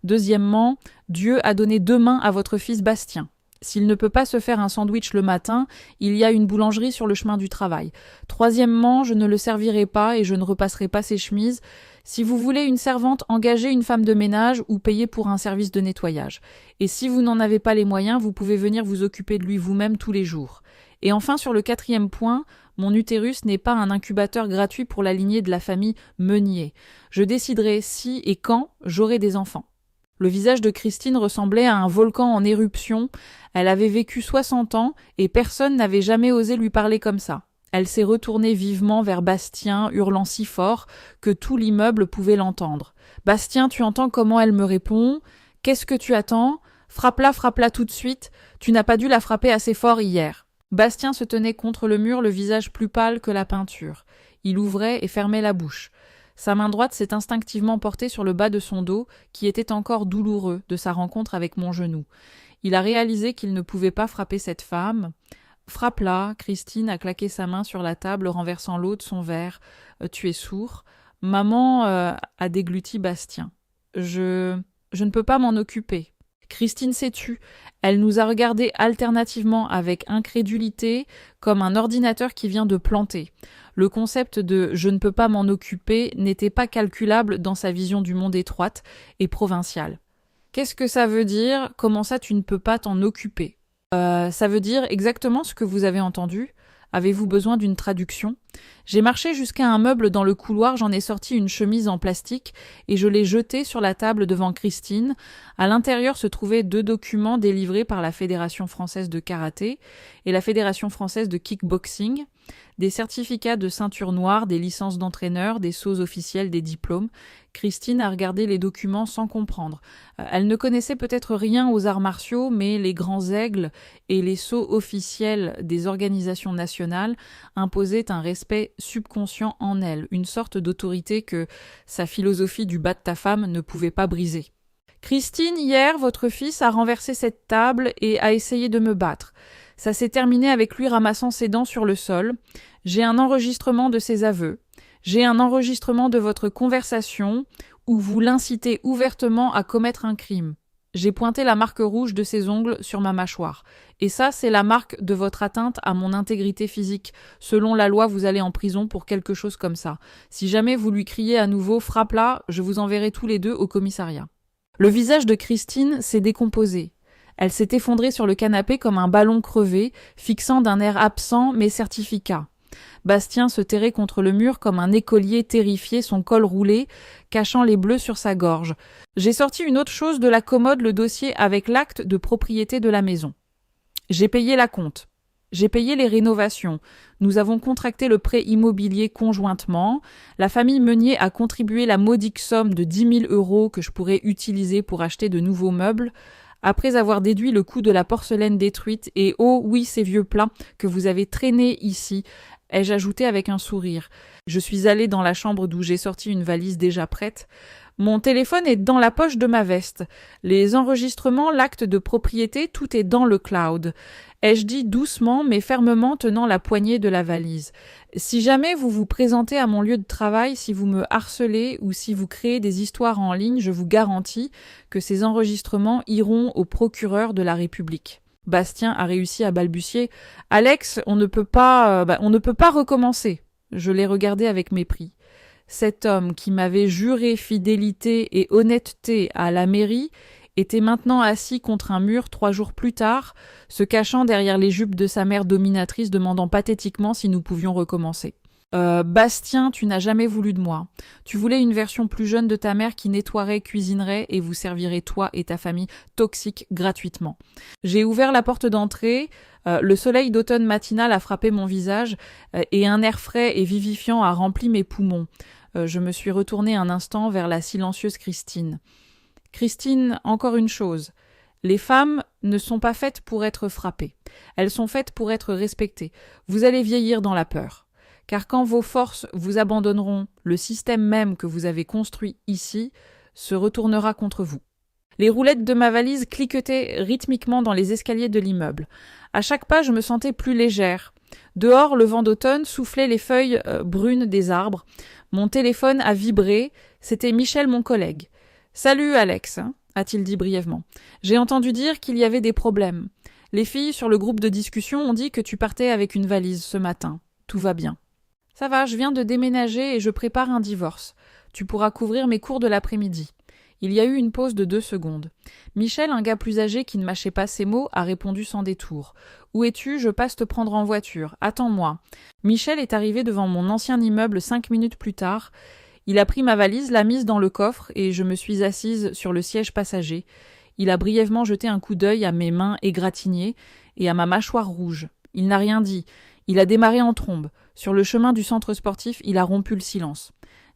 Deuxièmement, Dieu a donné 2 mains à votre fils Bastien. S'il ne peut pas se faire un sandwich le matin, il y a une boulangerie sur le chemin du travail. Troisièmement, je ne le servirai pas et je ne repasserai pas ses chemises. Si vous voulez une servante, engagez une femme de ménage ou payez pour un service de nettoyage. Et si vous n'en avez pas les moyens, vous pouvez venir vous occuper de lui vous-même tous les jours. Et enfin, sur le 4e point, mon utérus n'est pas un incubateur gratuit pour la lignée de la famille Meunier. Je déciderai si et quand j'aurai des enfants. Le visage de Christine ressemblait à un volcan en éruption. Elle avait vécu 60 ans et personne n'avait jamais osé lui parler comme ça. Elle s'est retournée vivement vers Bastien, hurlant si fort que tout l'immeuble pouvait l'entendre. « Bastien, tu entends comment elle me répond ? Qu'est-ce que tu attends ? Frappe-la tout de suite. Tu n'as pas dû la frapper assez fort hier. » Bastien se tenait contre le mur, le visage plus pâle que la peinture. Il ouvrait et fermait la bouche. Sa main droite s'est instinctivement portée sur le bas de son dos, qui était encore douloureux de sa rencontre avec mon genou. Il a réalisé qu'il ne pouvait pas frapper cette femme. « Frappe-la !» Christine a claqué sa main sur la table, renversant l'eau de son verre. « Tu es sourd ?» Maman a dégluti Bastien. Je ne peux pas m'en occuper. Christine s'est tue. Elle nous a regardés alternativement avec incrédulité, comme un ordinateur qui vient de planter. Le concept de « je ne peux pas m'en occuper » n'était pas calculable dans sa vision du monde étroite et provinciale. Qu'est-ce que ça veut dire ? Comment ça tu ne peux pas t'en occuper ? Ça veut dire exactement ce que vous avez entendu. Avez-vous besoin d'une traduction ? J'ai marché jusqu'à un meuble dans le couloir, j'en ai sorti une chemise en plastique et je l'ai jetée sur la table devant Christine. À l'intérieur se trouvaient 2 documents délivrés par la Fédération française de karaté et la Fédération française de kickboxing, des certificats de ceinture noire, des licences d'entraîneur, des sceaux officiels, des diplômes. Christine a regardé les documents sans comprendre. Elle ne connaissait peut-être rien aux arts martiaux, mais les grands aigles et les sceaux officiels des organisations nationales imposaient un respect subconscient en elle, une sorte d'autorité que sa philosophie du bas de ta femme ne pouvait pas briser. Christine, hier, votre fils a renversé cette table et a essayé de me battre. Ça s'est terminé avec lui ramassant ses dents sur le sol. J'ai un enregistrement de ses aveux. J'ai un enregistrement de votre conversation où vous l'incitez ouvertement à commettre un crime. J'ai pointé la marque rouge de ses ongles sur ma mâchoire. Et ça, c'est la marque de votre atteinte à mon intégrité physique. Selon la loi, vous allez en prison pour quelque chose comme ça. Si jamais vous lui criez à nouveau « frappe-la », je vous enverrai tous les 2 au commissariat. Le visage de Christine s'est décomposé. Elle s'est effondrée sur le canapé comme un ballon crevé, fixant d'un air absent mes certificats. Bastien se terrait contre le mur comme un écolier terrifié, son col roulé, cachant les bleus sur sa gorge. J'ai sorti une autre chose de la commode, le dossier avec l'acte de propriété de la maison. J'ai payé la compte. J'ai payé les rénovations. Nous avons contracté le prêt immobilier conjointement. La famille Meunier a contribué la modique somme de 10 000 € que je pourrais utiliser pour acheter de nouveaux meubles. Après avoir déduit le coût de la porcelaine détruite et « oh oui, ces vieux plats que vous avez traînés ici », ai-je ajouté avec un sourire. Je suis allée dans la chambre d'où j'ai sorti une valise déjà prête. Mon téléphone est dans la poche de ma veste. Les enregistrements, l'acte de propriété, tout est dans le cloud. Ai-je dit doucement mais fermement tenant la poignée de la valise. Si jamais vous vous présentez à mon lieu de travail, si vous me harcelez ou si vous créez des histoires en ligne, je vous garantis que ces enregistrements iront au procureur de la République. Bastien a réussi à balbutier. « Alex, on ne peut pas recommencer. » Je l'ai regardé avec mépris. Cet homme qui m'avait juré fidélité et honnêteté à la mairie était maintenant assis contre un mur 3 jours plus tard, se cachant derrière les jupes de sa mère dominatrice, demandant pathétiquement si nous pouvions recommencer. Bastien, tu n'as jamais voulu de moi. Tu voulais une version plus jeune de ta mère qui nettoierait, cuisinerait et vous servirait toi et ta famille toxique gratuitement. J'ai ouvert la porte d'entrée, le soleil d'automne matinal a frappé mon visage et un air frais et vivifiant a rempli mes poumons. Je me suis retournée un instant vers la silencieuse Christine. Christine, encore une chose. Les femmes ne sont pas faites pour être frappées. Elles sont faites pour être respectées. Vous allez vieillir dans la peur. Car quand vos forces vous abandonneront, le système même que vous avez construit ici se retournera contre vous. Les roulettes de ma valise cliquetaient rythmiquement dans les escaliers de l'immeuble. À chaque pas, je me sentais plus légère. Dehors, le vent d'automne soufflait les feuilles brunes des arbres. Mon téléphone a vibré. C'était Michel, mon collègue. « Salut, Alex », a-t-il dit brièvement. « J'ai entendu dire qu'il y avait des problèmes. Les filles sur le groupe de discussion ont dit que tu partais avec une valise ce matin. Tout va bien. Ça va, je viens de déménager et je prépare un divorce. Tu pourras couvrir mes cours de l'après-midi. Il y a eu une pause de 2 secondes. Michel, un gars plus âgé qui ne mâchait pas ses mots, a répondu sans détour. Où es-tu? Je passe te prendre en voiture. Attends-moi. Michel est arrivé devant mon ancien immeuble 5 minutes plus tard. Il a pris ma valise, l'a mise dans le coffre et je me suis assise sur le siège passager. Il a brièvement jeté un coup d'œil à mes mains égratignées et à ma mâchoire rouge. Il n'a rien dit. Il a démarré en trombe. Sur le chemin du centre sportif, il a rompu le silence.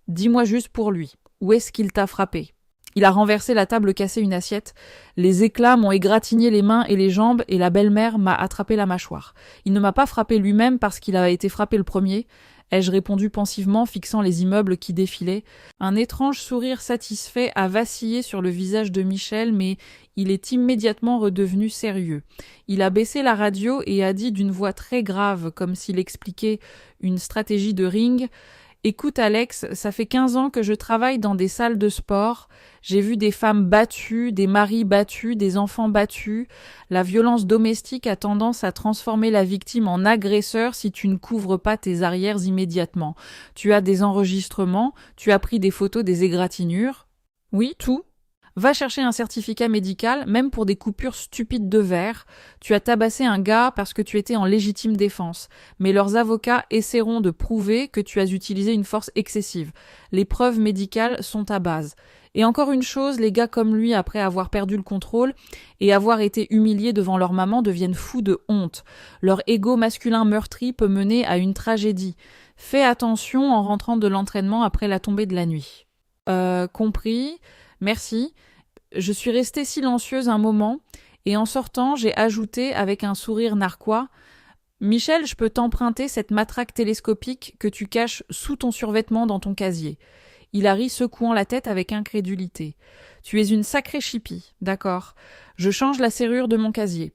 Dis-moi juste pour lui, où est-ce qu'il t'a frappé? Il a renversé la table, cassé une assiette. Les éclats m'ont égratigné les mains et les jambes et la belle-mère m'a attrapé la mâchoire. Il ne m'a pas frappé lui-même parce qu'il a été frappé le premier, ai-je répondu pensivement, fixant les immeubles qui défilaient. Un étrange sourire satisfait a vacillé sur le visage de Michel, mais il est immédiatement redevenu sérieux. Il a baissé la radio et a dit d'une voix très grave, comme s'il expliquait une stratégie de ring: « Écoute Alex, ça fait 15 ans que je travaille dans des salles de sport. J'ai vu des femmes battues, des maris battus, des enfants battus. La violence domestique a tendance à transformer la victime en agresseur si tu ne couvres pas tes arrières immédiatement. Tu as des enregistrements, tu as pris des photos des égratignures. Oui, tout. Va chercher un certificat médical, même pour des coupures stupides de verre. Tu as tabassé un gars parce que tu étais en légitime défense. Mais leurs avocats essaieront de prouver que tu as utilisé une force excessive. Les preuves médicales sont à base. Et encore une chose, les gars comme lui, après avoir perdu le contrôle et avoir été humiliés devant leur maman, deviennent fous de honte. Leur ego masculin meurtri peut mener à une tragédie. Fais attention en rentrant de l'entraînement après la tombée de la nuit. Compris. Merci. Je suis restée silencieuse un moment, et en sortant, j'ai ajouté avec un sourire narquois: « Michel, je peux t'emprunter cette matraque télescopique que tu caches sous ton survêtement dans ton casier. » Il a ri, secouant la tête avec incrédulité. « Tu es une sacrée chipie, d'accord. Je change la serrure de mon casier. »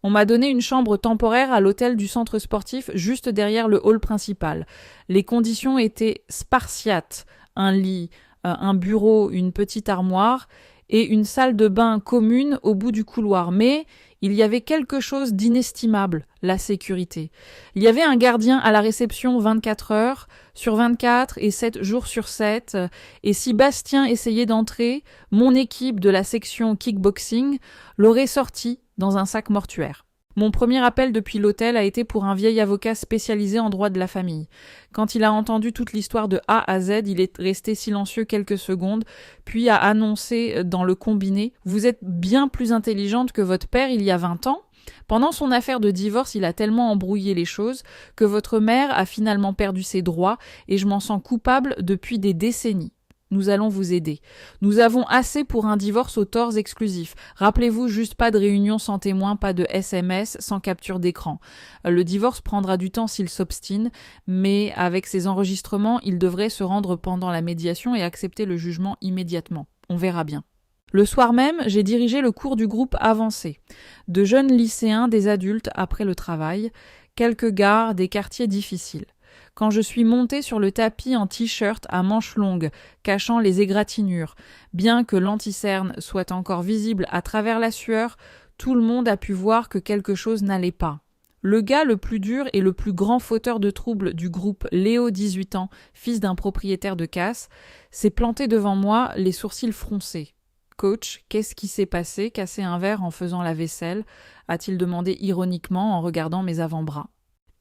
On m'a donné une chambre temporaire à l'hôtel du centre sportif, juste derrière le hall principal. Les conditions étaient spartiates. Un lit, un bureau, une petite armoire et une salle de bain commune au bout du couloir. Mais il y avait quelque chose d'inestimable, la sécurité. Il y avait un gardien à la réception 24 heures sur 24 et 7 jours sur 7. Et si Bastien essayait d'entrer, mon équipe de la section kickboxing l'aurait sorti dans un sac mortuaire. Mon premier appel depuis l'hôtel a été pour un vieil avocat spécialisé en droit de la famille. Quand il a entendu toute l'histoire de A à Z, il est resté silencieux quelques secondes, puis a annoncé dans le combiné: « Vous êtes bien plus intelligente que votre père il y a 20 ans. Pendant son affaire de divorce, il a tellement embrouillé les choses que votre mère a finalement perdu ses droits et je m'en sens coupable depuis des décennies. Nous allons vous aider. Nous avons assez pour un divorce aux torts exclusifs. Rappelez-vous, juste pas de réunion sans témoin, pas de SMS, sans capture d'écran. Le divorce prendra du temps s'il s'obstine, mais avec ces enregistrements, il devrait se rendre pendant la médiation et accepter le jugement immédiatement. On verra bien. » Le soir même, j'ai dirigé le cours du groupe avancé. De jeunes lycéens, des adultes, après le travail, quelques gares, des quartiers difficiles. Quand je suis montée sur le tapis en t-shirt à manches longues, cachant les égratignures, bien que l'anticerne soit encore visible à travers la sueur, tout le monde a pu voir que quelque chose n'allait pas. Le gars le plus dur et le plus grand fauteur de troubles du groupe, Léo, 18 ans, fils d'un propriétaire de casse, s'est planté devant moi, les sourcils froncés. « Coach, qu'est-ce qui s'est passé? Casser un verre en faisant la vaisselle ?» a-t-il demandé ironiquement en regardant mes avant-bras.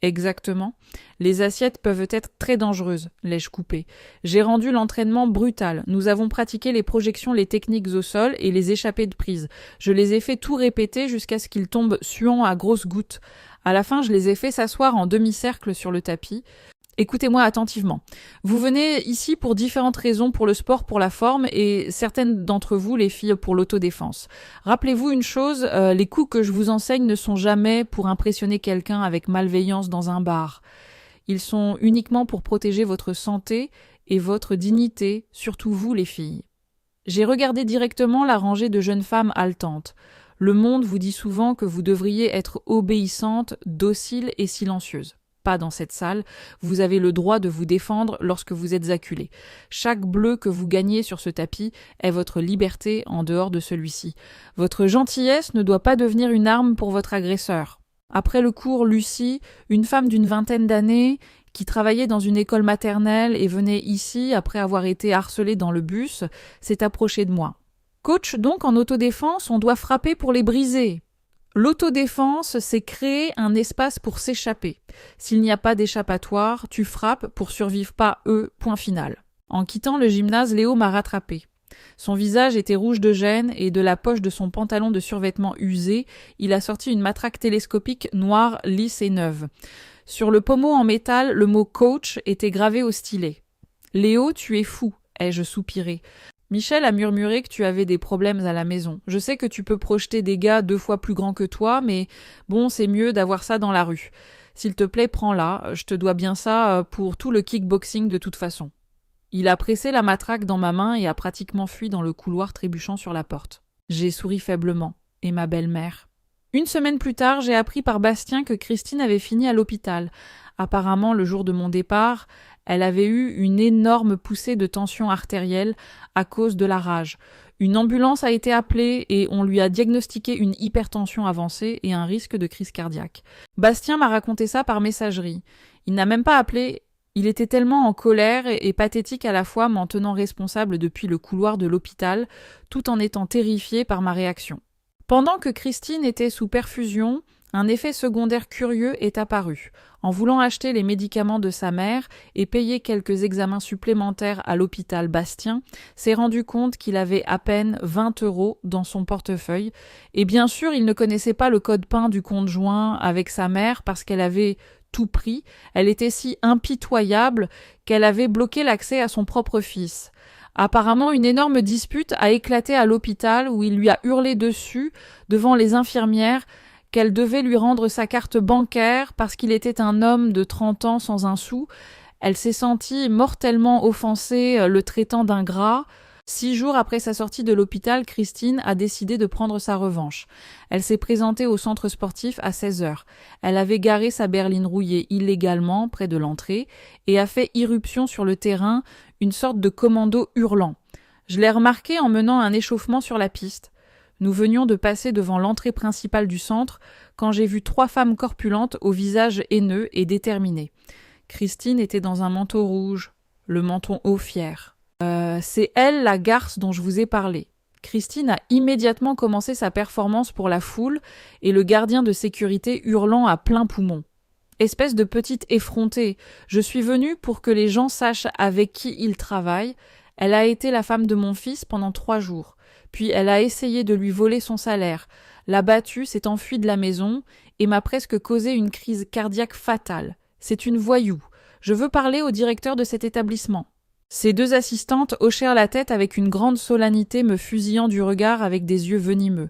Exactement. Les assiettes peuvent être très dangereuses, l'ai-je coupé. J'ai rendu l'entraînement brutal. Nous avons pratiqué les projections, les techniques au sol et les échappées de prise. Je les ai fait tout répéter jusqu'à ce qu'ils tombent suants à grosses gouttes. À la fin, je les ai fait s'asseoir en demi-cercle sur le tapis. Écoutez-moi attentivement. Vous venez ici pour différentes raisons, pour le sport, pour la forme, et certaines d'entre vous, les filles, pour l'autodéfense. Rappelez-vous une chose, les coups que je vous enseigne ne sont jamais pour impressionner quelqu'un avec malveillance dans un bar. Ils sont uniquement pour protéger votre santé et votre dignité, surtout vous, les filles. J'ai regardé directement la rangée de jeunes femmes haletantes. Le monde vous dit souvent que vous devriez être obéissante, docile et silencieuse. pas dans cette salle. Vous avez le droit de vous défendre lorsque vous êtes acculé. Chaque bleu que vous gagnez sur ce tapis est votre liberté en dehors de celui-ci. Votre gentillesse ne doit pas devenir une arme pour votre agresseur. Après le cours, Lucie, une femme d'une vingtaine d'années, qui travaillait dans une école maternelle et venait ici après avoir été harcelée dans le bus, s'est approchée de moi. Coach, donc en autodéfense, on doit frapper pour les briser. L'autodéfense, c'est créer un espace pour s'échapper. S'il n'y a pas d'échappatoire, tu frappes pour survivre pas eux, point final. En quittant le gymnase, Léo m'a rattrapé. Son visage était rouge de gêne et de la poche de son pantalon de survêtement usé, il a sorti une matraque télescopique noire, lisse et neuve. Sur le pommeau en métal, le mot « coach » était gravé au stylet. « Léo, tu es fou », ai-je soupiré. Michel a murmuré que tu avais des problèmes à la maison. Je sais que tu peux projeter des gars 2 fois plus grands que toi, mais bon, c'est mieux d'avoir ça dans la rue. S'il te plaît, prends-la, je te dois bien ça pour tout le kickboxing de toute façon. Il a pressé la matraque dans ma main et a pratiquement fui dans le couloir trébuchant sur la porte. J'ai souri faiblement. Et ma belle-mère. Une semaine plus tard, j'ai appris par Bastien que Christine avait fini à l'hôpital. Apparemment, le jour de mon départ, elle avait eu une énorme poussée de tension artérielle à cause de la rage. Une ambulance a été appelée et on lui a diagnostiqué une hypertension avancée et un risque de crise cardiaque. Bastien m'a raconté ça par messagerie. Il n'a même pas appelé. Il était tellement en colère et pathétique à la fois, m'en tenant responsable depuis le couloir de l'hôpital, tout en étant terrifié par ma réaction. Pendant que Christine était sous perfusion, un effet secondaire curieux est apparu. En voulant acheter les médicaments de sa mère et payer quelques examens supplémentaires à l'hôpital Bastien, s'est rendu compte qu'il avait à peine 20 € dans son portefeuille. Et bien sûr, il ne connaissait pas le code PIN du compte joint avec sa mère parce qu'elle avait tout pris. Elle était si impitoyable qu'elle avait bloqué l'accès à son propre fils. Apparemment, une énorme dispute a éclaté à l'hôpital où il lui a hurlé dessus devant les infirmières qu'elle devait lui rendre sa carte bancaire parce qu'il était un homme de 30 ans sans un sou. Elle s'est sentie mortellement offensée, le traitant d'ingrat. 6 jours après sa sortie de l'hôpital, Christine a décidé de prendre sa revanche. Elle s'est présentée au centre sportif à 16h. Elle avait garé sa berline rouillée illégalement près de l'entrée et a fait irruption sur le terrain, une sorte de commando hurlant. Je l'ai remarqué en menant un échauffement sur la piste. Nous venions de passer devant l'entrée principale du centre quand j'ai vu 3 femmes corpulentes au visage haineux et déterminé. Christine était dans un manteau rouge, le menton haut fier. C'est elle la garce dont je vous ai parlé. Christine a immédiatement commencé sa performance pour la foule et le gardien de sécurité hurlant à plein poumon. Espèce de petite effrontée, je suis venue pour que les gens sachent avec qui ils travaillent. Elle a été la femme de mon fils pendant 3 jours. Puis elle a essayé de lui voler son salaire, l'a battu, s'est enfuie de la maison et m'a presque causé une crise cardiaque fatale. C'est une voyou. Je veux parler au directeur de cet établissement. Ces 2 assistantes hochèrent la tête avec une grande solennité, me fusillant du regard avec des yeux venimeux.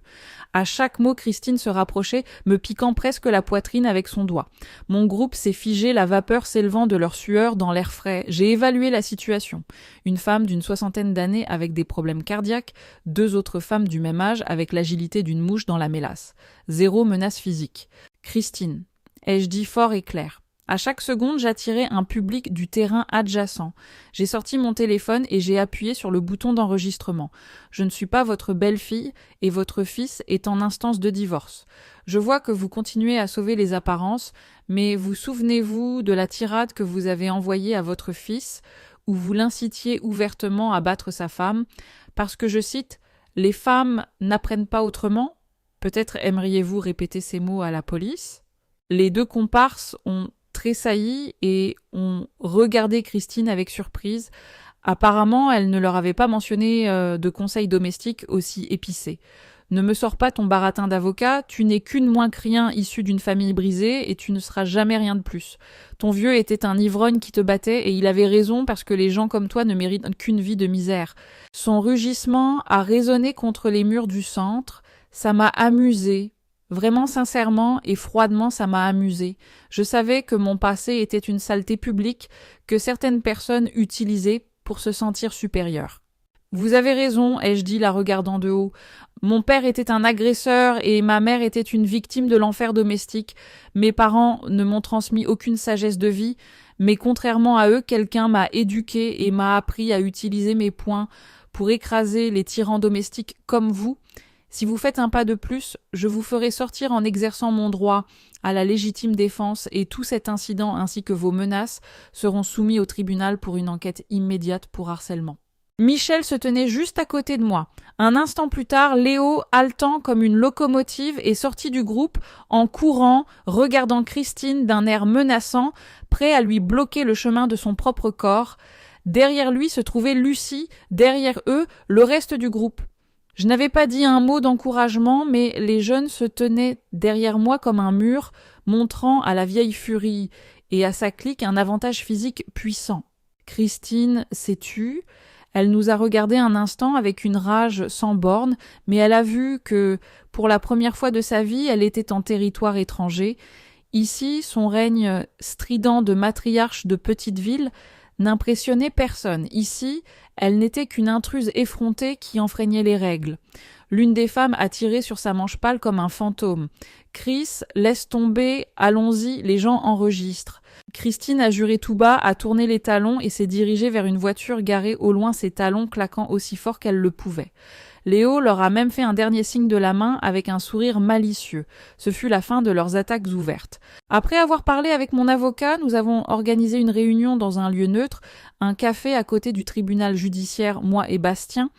À chaque mot, Christine se rapprochait, me piquant presque la poitrine avec son doigt. Mon groupe s'est figé, la vapeur s'élevant de leur sueur dans l'air frais. J'ai évalué la situation. Une femme d'une 60aine d'années avec des problèmes cardiaques, 2 autres femmes du même âge avec l'agilité d'une mouche dans la mélasse. 0 menace physique. Christine, ai-je dit fort et clair. À chaque seconde, j'attirais un public du terrain adjacent. J'ai sorti mon téléphone et j'ai appuyé sur le bouton d'enregistrement. Je ne suis pas votre belle-fille et votre fils est en instance de divorce. Je vois que vous continuez à sauver les apparences, mais vous souvenez-vous de la tirade que vous avez envoyée à votre fils, où vous l'incitiez ouvertement à battre sa femme, parce que, je cite, « Les femmes n'apprennent pas autrement ?» Peut-être aimeriez-vous répéter ces mots à la police ? Les 2 comparses ont tressailli et ont regardé Christine avec surprise. Apparemment, elle ne leur avait pas mentionné de conseils domestiques aussi épicés. Ne me sors pas ton baratin d'avocat, tu n'es qu'une moins que rien issue d'une famille brisée et tu ne seras jamais rien de plus. Ton vieux était un ivrogne qui te battait et il avait raison parce que les gens comme toi ne méritent qu'une vie de misère. Son rugissement a résonné contre les murs du centre, ça m'a amusé. Vraiment sincèrement et froidement, ça m'a amusé. Je savais que mon passé était une saleté publique que certaines personnes utilisaient pour se sentir supérieures. Vous avez raison, ai-je dit, la regardant de haut. Mon père était un agresseur et ma mère était une victime de l'enfer domestique. Mes parents ne m'ont transmis aucune sagesse de vie, mais contrairement à eux, quelqu'un m'a éduqué et m'a appris à utiliser mes poings pour écraser les tyrans domestiques comme vous. Si vous faites un pas de plus, je vous ferai sortir en exerçant mon droit à la légitime défense et tout cet incident ainsi que vos menaces seront soumis au tribunal pour une enquête immédiate pour harcèlement. Michel se tenait juste à côté de moi. Un instant plus tard, Léo, haletant comme une locomotive, est sorti du groupe en courant, regardant Christine d'un air menaçant, prêt à lui bloquer le chemin de son propre corps. Derrière lui se trouvait Lucie, derrière eux, le reste du groupe. Je n'avais pas dit un mot d'encouragement, mais les jeunes se tenaient derrière moi comme un mur, montrant à la vieille furie et à sa clique un avantage physique puissant. Christine s'est tue. Elle nous a regardé un instant avec une rage sans borne, mais elle a vu que, pour la première fois de sa vie, elle était en territoire étranger. Ici, son règne strident de matriarche de petite ville n'impressionnait personne. Ici, elle n'était qu'une intruse effrontée qui enfreignait les règles. L'une des femmes a tiré sur sa manche pâle comme un fantôme. « Chris, laisse tomber, allons-y, les gens enregistrent. » Christine a juré tout bas, a tourné les talons et s'est dirigée vers une voiture garée au loin, ses talons claquant aussi fort qu'elle le pouvait. Léo leur a même fait un dernier signe de la main avec un sourire malicieux. Ce fut la fin de leurs attaques ouvertes. Après avoir parlé avec mon avocat, nous avons organisé une réunion dans un lieu neutre, un café à côté du tribunal judiciaire, moi et Bastien.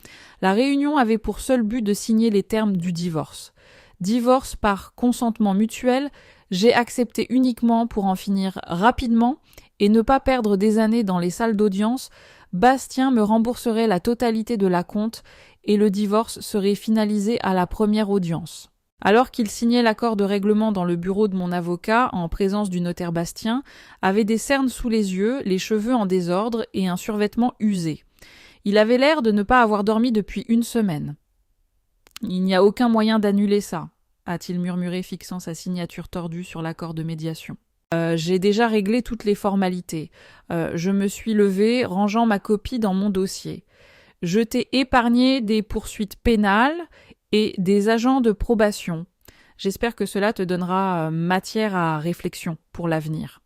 La réunion avait pour seul but de signer les termes du divorce. Divorce par consentement mutuel, j'ai accepté uniquement pour en finir rapidement et ne pas perdre des années dans les salles d'audience. Bastien me rembourserait la totalité de l'acompte et le divorce serait finalisé à la première audience. Alors qu'il signait l'accord de règlement dans le bureau de mon avocat, en présence du notaire Bastien, avait des cernes sous les yeux, les cheveux en désordre et un survêtement usé. Il avait l'air de ne pas avoir dormi depuis une semaine. « Il n'y a aucun moyen d'annuler ça », a-t-il murmuré, fixant sa signature tordue sur l'accord de médiation. J'ai déjà réglé toutes les formalités. Je me suis levé, rangeant ma copie dans mon dossier. Je t'ai épargné des poursuites pénales et des agents de probation. J'espère que cela te donnera matière à réflexion pour l'avenir.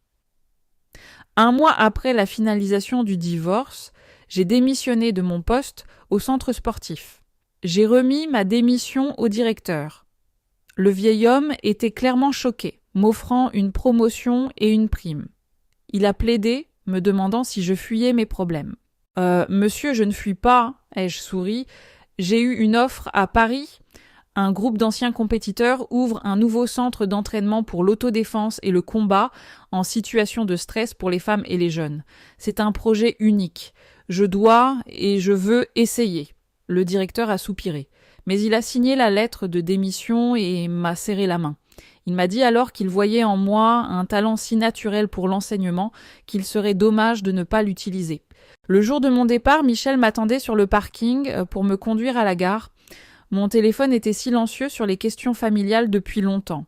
Un mois après la finalisation du divorce, j'ai démissionné de mon poste au centre sportif. J'ai remis ma démission au directeur. Le vieil homme était clairement choqué, m'offrant une promotion et une prime. Il a plaidé, me demandant si je fuyais mes problèmes. Monsieur, je ne fuis pas, ai-je souri. J'ai eu une offre à Paris. Un groupe d'anciens compétiteurs ouvre un nouveau centre d'entraînement pour l'autodéfense et le combat en situation de stress pour les femmes et les jeunes. C'est un projet unique. Je dois et je veux essayer. Le directeur a soupiré. Mais il a signé la lettre de démission et m'a serré la main. Il m'a dit alors qu'il voyait en moi un talent si naturel pour l'enseignement qu'il serait dommage de ne pas l'utiliser. Le jour de mon départ, Michel m'attendait sur le parking pour me conduire à la gare. Mon téléphone était silencieux sur les questions familiales depuis longtemps.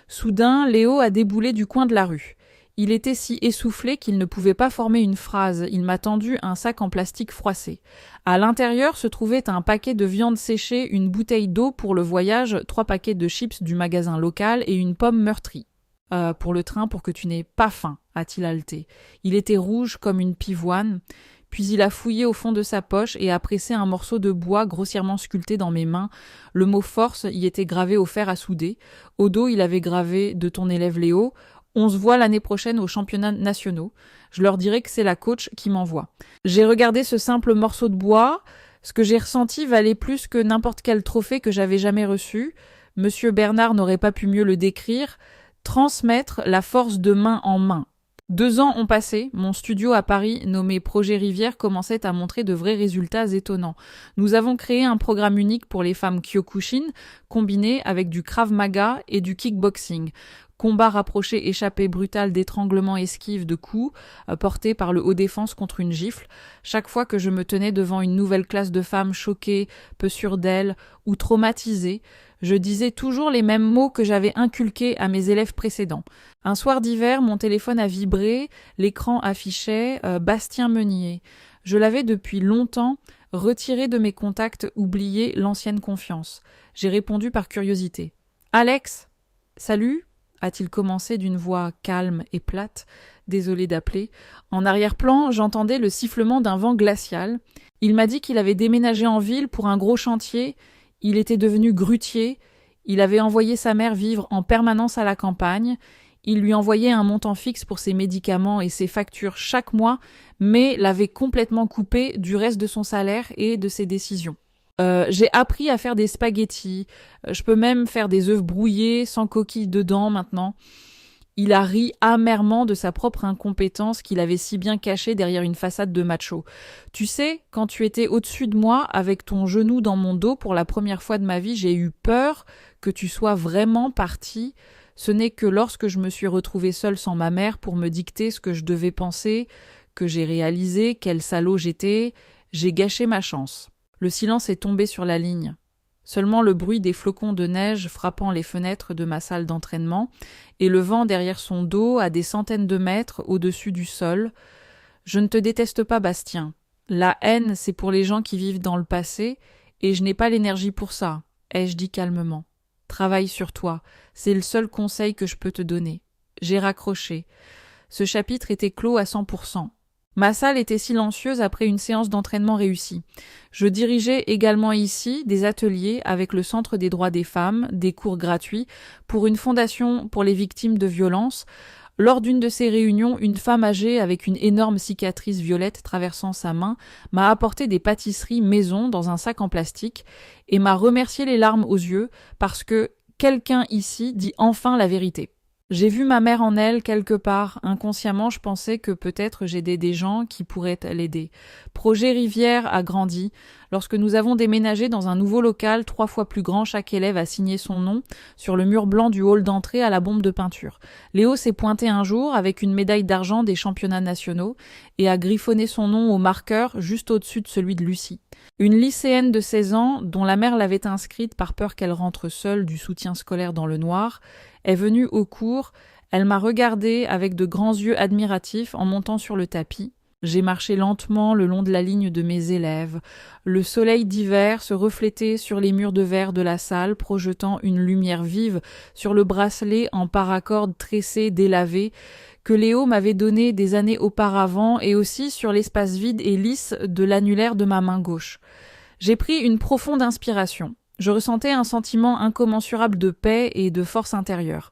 Soudain, Léo a déboulé du coin de la rue. Il était si essoufflé qu'il ne pouvait pas former une phrase. Il m'a tendu un sac en plastique froissé. À l'intérieur se trouvait un paquet de viande séchée, une bouteille d'eau pour le voyage, 3 paquets de chips du magasin local et une pomme meurtrie. Pour le train, pour que tu n'aies pas faim, a-t-il haleté. Il était rouge comme une pivoine. Puis il a fouillé au fond de sa poche et a pressé un morceau de bois grossièrement sculpté dans mes mains. Le mot force y était gravé au fer à souder. Au dos, il avait gravé de ton élève Léo. On se voit l'année prochaine aux championnats nationaux. Je leur dirai que c'est la coach qui m'envoie. J'ai regardé ce simple morceau de bois. Ce que j'ai ressenti valait plus que n'importe quel trophée que j'avais jamais reçu. Monsieur Bernard n'aurait pas pu mieux le décrire. Transmettre la force de main en main. 2 ans ont passé, mon studio à Paris, nommé Projet Rivière, commençait à montrer de vrais résultats étonnants. Nous avons créé un programme unique pour les femmes Kyokushin, combiné avec du Krav Maga et du kickboxing. Combat rapproché, échappé brutal d'étranglement, esquive de coups, porté par le haut défense contre une gifle. Chaque fois que je me tenais devant une nouvelle classe de femmes choquées, peu sûres d'elles ou traumatisées, je disais toujours les mêmes mots que j'avais inculqués à mes élèves précédents. Un soir d'hiver, mon téléphone a vibré, l'écran affichait Bastien Meunier. Je l'avais depuis longtemps retiré de mes contacts, oublié l'ancienne confiance. J'ai répondu par curiosité. « Alex ! Salut !» a-t-il commencé d'une voix calme et plate, désolé d'appeler. En arrière-plan, j'entendais le sifflement d'un vent glacial. Il m'a dit qu'il avait déménagé en ville pour un gros chantier. Il était devenu grutier. Il avait envoyé sa mère vivre en permanence à la campagne. Il lui envoyait un montant fixe pour ses médicaments et ses factures chaque mois, mais l'avait complètement coupé du reste de son salaire et de ses décisions. J'ai appris à faire des spaghettis. Je peux même faire des œufs brouillés sans coquilles dedans maintenant. Il a ri amèrement de sa propre incompétence qu'il avait si bien cachée derrière une façade de macho. Tu sais, quand tu étais au-dessus de moi, avec ton genou dans mon dos pour la première fois de ma vie, j'ai eu peur que tu sois vraiment parti. Ce n'est que lorsque je me suis retrouvée seule sans ma mère pour me dicter ce que je devais penser, que j'ai réalisé quel salaud j'étais, j'ai gâché ma chance. Le silence est tombé sur la ligne. Seulement le bruit des flocons de neige frappant les fenêtres de ma salle d'entraînement et le vent derrière son dos à des centaines de mètres au-dessus du sol. Je ne te déteste pas, Bastien. La haine, c'est pour les gens qui vivent dans le passé et je n'ai pas l'énergie pour ça, ai-je dit calmement. Travaille sur toi, c'est le seul conseil que je peux te donner. J'ai raccroché. Ce chapitre était clos à 100%. Ma salle était silencieuse après une séance d'entraînement réussie. Je dirigeais également ici des ateliers avec le Centre des droits des femmes, des cours gratuits, pour une fondation pour les victimes de violences. Lors d'une de ces réunions, une femme âgée avec une énorme cicatrice violette traversant sa main m'a apporté des pâtisseries maison dans un sac en plastique et m'a remercié les larmes aux yeux parce que quelqu'un ici dit enfin la vérité. J'ai vu ma mère en elle quelque part. Inconsciemment, je pensais que peut-être j'aidais des gens qui pourraient l'aider. Projet Rivière a grandi. Lorsque nous avons déménagé dans un nouveau local 3 fois plus grand, chaque élève a signé son nom sur le mur blanc du hall d'entrée à la bombe de peinture. Léo s'est pointé un jour avec une médaille d'argent des championnats nationaux et a griffonné son nom au marqueur juste au-dessus de celui de Lucie. Une lycéenne de 16 ans, dont la mère l'avait inscrite par peur qu'elle rentre seule du soutien scolaire dans le noir, est venue au cours. Elle m'a regardée avec de grands yeux admiratifs en montant sur le tapis. J'ai marché lentement le long de la ligne de mes élèves. Le soleil d'hiver se reflétait sur les murs de verre de la salle, projetant une lumière vive sur le bracelet en paracorde tressé délavé que Léo m'avait donné des années auparavant et aussi sur l'espace vide et lisse de l'annulaire de ma main gauche. J'ai pris une profonde inspiration. Je ressentais un sentiment incommensurable de paix et de force intérieure.